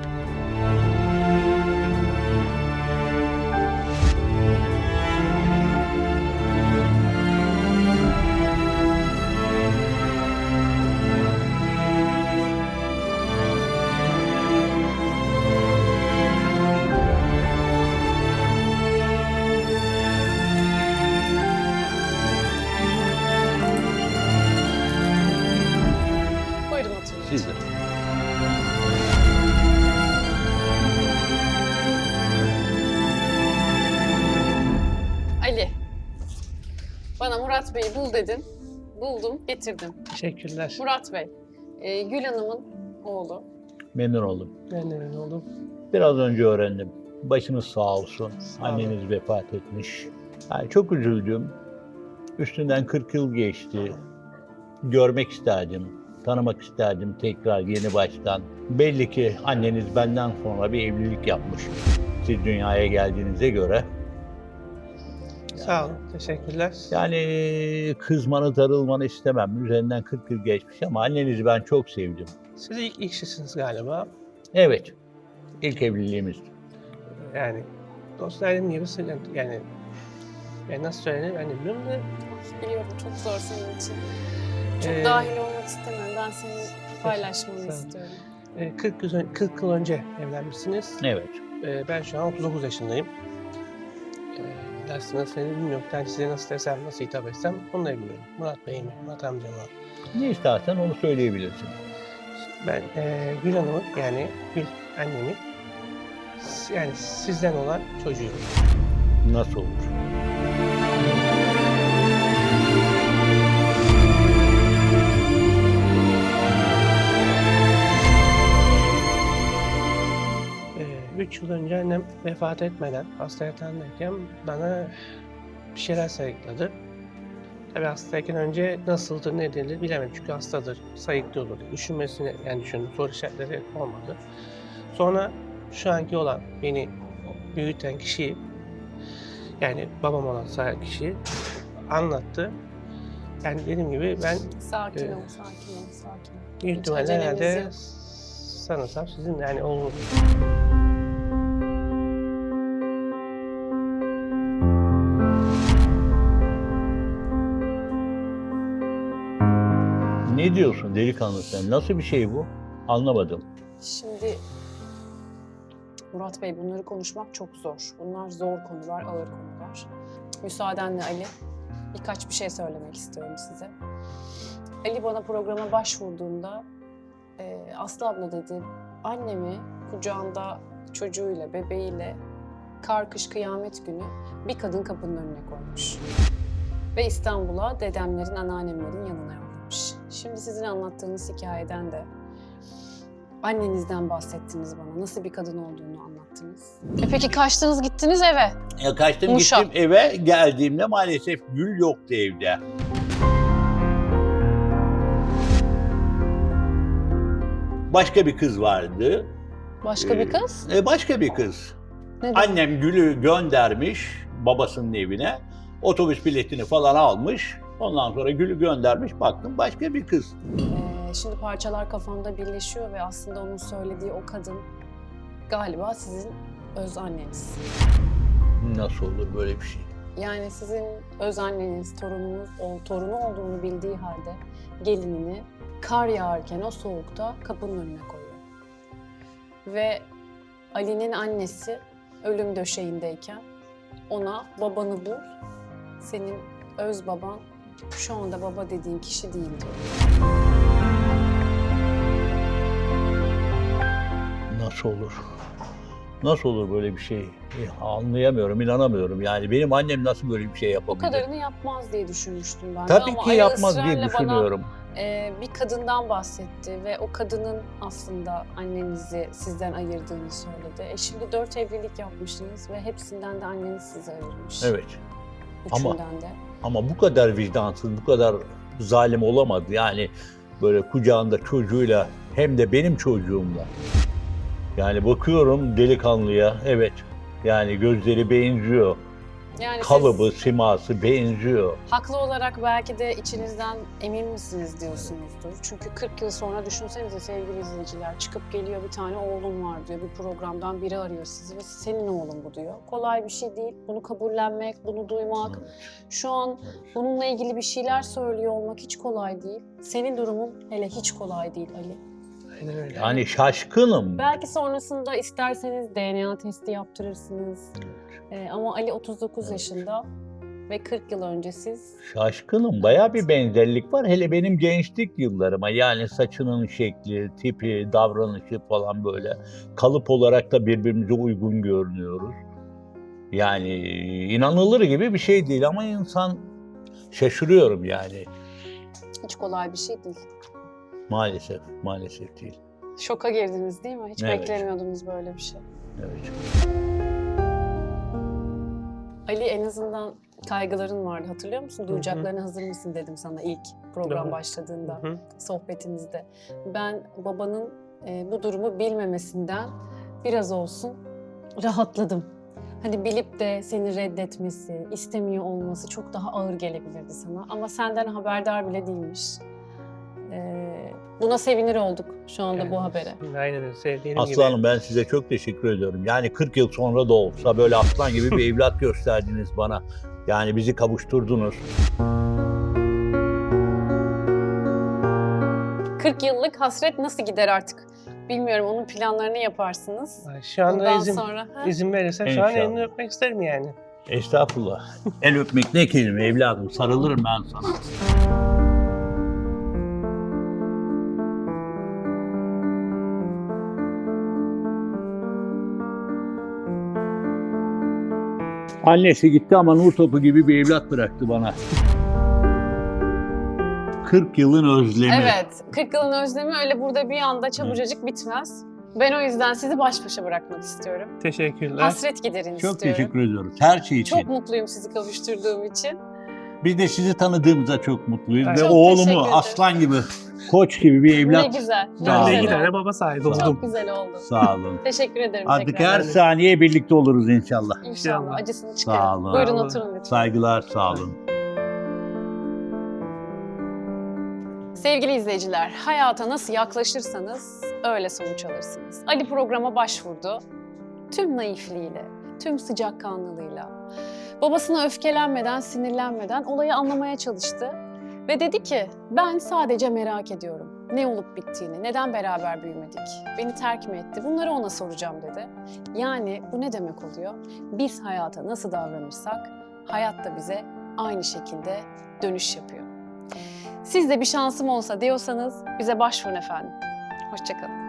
Buyurun oturun. Siz de. Ali, bana Murat Bey'i bul dedin. Buldum, getirdim. Teşekkürler. Murat Bey, Gül Hanım'ın oğlu. Memnun oldum. Ben de memnun oldum. Biraz önce öğrendim. Başınız sağ olsun. Sağ olun. Anneniz vefat etmiş. Yani çok üzüldüm. Üstünden 40 yıl geçti. Görmek isterdim, tanımak isterdim tekrar yeni baştan. Belli ki anneniz benden sonra bir evlilik yapmış. Siz dünyaya geldiğinize göre Sağ olun, teşekkürler. Yani kızmanı, darılmanı istemem. Üzerinden 40 yıl geçmiş ama annenizi ben çok sevdim. Siz ilk eşisiniz galiba. Evet, ilk evliliğimiz. Yani dostlar dediğim gibi yani nasıl söylenir ben de bilmiyorum da Biliyorum çok zor senin için. Çok Ee, dahil olmak istemiyorum. Ben senin paylaşmanı Sağ olun. istiyorum. 40 yıl önce evlenmişsiniz. Evet. Ben şu an 39 yaşındayım. Aslında seni bilmiyorum. Ben size nasıl desem, nasıl hitap etsem onu da bilmiyorum. Murat Bey mi, Murat amca mı? Ne istersen onu söyleyebilirsin. Ben Gül Hanım'ın yani Gül annemin yani sizden olan çocuğuyum. Nasıl olur? Ee, 3 yıl önce annem vefat etmeden hasta yatağındayken bana bir şeyler sayıkladı. Tabii hastayken önce nasıldır, nedir bilemedim çünkü hastadır, sayıklıyordur diye düşünmesini yani düşündüm, soru işaretleri olmadı. Sonra şu anki olan beni büyüten kişi, yani babam olan kişi anlattı. Yani dediğim gibi ben Sakin Evet. ol, sakin ol, sakin ol. büyük Hiç ihtimalle acelemiz herhalde yok. sanırsam sizin yani oğlunuz. Ne diyorsun delikanlı sen? Nasıl bir şey bu? Anlamadım. Şimdi Murat Bey bunları konuşmak çok zor. Bunlar zor konular, ağır konular. Müsaadenle Ali, birkaç bir şey söylemek istiyorum size. Ali bana programa başvurduğunda Aslı abla dedi, annemi kucağında çocuğuyla, bebeğiyle kar kış kıyamet günü bir kadın kapının önüne koymuş. Ve İstanbul'a dedemlerin, anneannemlerin yanına yollamış. Şimdi sizin anlattığınız hikayeden de annenizden bahsettiniz bana. Nasıl bir kadın olduğunu anlattınız. Peki kaçtınız gittiniz eve. Ya kaçtım Muş'a. gittim eve, geldiğimde maalesef Gül yoktu evde. Başka bir kız vardı. Başka bir kız? Başka bir kız. Neden? Annem Gül'ü göndermiş babasının evine. Otobüs biletini falan almış. Ondan sonra Gül'ü göndermiş. Baktım başka bir kız. Şimdi parçalar kafamda birleşiyor ve aslında onun söylediği o kadın galiba sizin öz anneniz. Nasıl olur böyle bir şey? Yani sizin öz anneniz, torunu olduğunu bildiği halde gelinini kar yağarken o soğukta kapının önüne koyuyor. Ve Ali'nin annesi ölüm döşeğindeyken ona babanı bul, senin öz baban şu anda baba dediğin kişi değil diyor. Nasıl olur? Nasıl olur böyle bir şey? Anlayamıyorum, inanamıyorum. Yani benim annem nasıl böyle bir şey O yapabilir? kadarını yapmaz diye düşünmüştüm ben de Tabii ama ki Ali yapmaz diye ısrarla düşünüyorum. bana bir kadından bahsetti ve o kadının aslında annenizi sizden ayırdığını söyledi. Şimdi 4 evlilik yapmışsınız ve hepsinden de anneniz sizi ayırmış. Evet. Üçünden de. Ama bu kadar vicdansız, bu kadar zalim olamadı. Yani böyle kucağında çocuğuyla hem de benim çocuğumla. Yani bakıyorum delikanlıya, evet. Yani gözleri benziyor. Yani Kalıbı, siz siması benziyor. haklı olarak belki de içinizden emin misiniz diyorsunuzdur. Çünkü 40 yıl sonra düşünsenize sevgili izleyiciler, çıkıp geliyor bir tane oğlum var diyor. Bir programdan biri arıyor sizi ve senin oğlun bu diyor. Kolay bir şey değil. Bunu kabullenmek, bunu duymak. Şu an bununla ilgili bir şeyler söylüyor olmak hiç kolay değil. Senin durumun hele hiç kolay değil Ali. Aynen öyle. Yani şaşkınım. Belki sonrasında isterseniz DNA testi yaptırırsınız. Ama Ali 39 yaşında ve 40 yıl önce siz... Şaşkınım. Bayağı bir benzerlik var. Hele benim gençlik yıllarıma. Yani saçının şekli, tipi, davranışı falan böyle. Kalıp olarak da birbirimize uygun görünüyoruz. Yani inanılır gibi bir şey değil ama insan şaşırıyorum yani. Hiç kolay bir şey değil. Maalesef, maalesef değil. Şoka girdiniz değil mi? Hiç Evet. beklemiyordunuz böyle bir şey. Evet. Ali en azından kaygıların vardı hatırlıyor musun? Duyacaklarına hazır mısın dedim sana ilk program Doğru. başladığında Hı hı. sohbetimizde. Ben babanın bu durumu bilmemesinden biraz olsun rahatladım. hani bilip de seni reddetmesi, istemiyor olması çok daha ağır gelebilirdi sana. Ama senden haberdar bile değilmiş. Buna sevinir olduk şu anda bu habere. Aynen öyle, sevdiğim gibi. Aslanım, ben size çok teşekkür ediyorum. Yani 40 yıl sonra da olsa böyle aslan gibi bir evlat gösterdiniz bana. Yani bizi kavuşturdunuz. 40 yıllık hasret nasıl gider artık? Bilmiyorum, onun planlarını yaparsınız. Ay, şu anda Bundan izin, sonra. izin verirse şu an İnşallah. elini öpmek isterim yani. Estağfurullah. El öpmek ne kelime evladım. Sarılırım ben sana. Annesi gitti ama nur topu gibi bir evlat bıraktı bana. 40 yılın özlemi. Evet, 40 yılın özlemi öyle burada bir anda çabucacık bitmez. Ben o yüzden sizi baş başa bırakmak istiyorum. Teşekkürler. Hasret giderin Çok istiyorum. teşekkür ediyoruz. Her şey için. Çok mutluyum sizi kavuşturduğum için. Biz de sizi tanıdığımıza çok mutluyuz. Evet. Ve Çok teşekkür oğlumu ederim. aslan gibi, koç gibi bir Ne evlat. güzel. Ne Sağ Ben de olun. iki güzel tane oldu. baba sahibi Sağ olun. oldum. Çok güzel oldu. Sağ olun. Teşekkür ederim Artık tekrar. her saniye birlikte oluruz inşallah. İnşallah. İnşallah. Acısını çıkarın. Sağ olun. Buyurun Sağ olun. oturun lütfen. Saygılar, sağ olun. Sevgili izleyiciler, hayata nasıl yaklaşırsanız öyle sonuç alırsınız. Ali programa başvurdu. Tüm naifliğiyle, tüm sıcakkanlılığıyla, babasına öfkelenmeden, sinirlenmeden olayı anlamaya çalıştı. Ve dedi ki, ben sadece merak ediyorum. Ne olup bittiğini, neden beraber büyümedik, beni terk mi etti, bunları ona soracağım dedi. Yani bu ne demek oluyor? Biz hayata nasıl davranırsak, hayat da bize aynı şekilde dönüş yapıyor. Siz de bir şansım olsa diyorsanız bize başvurun efendim. Hoşça kalın.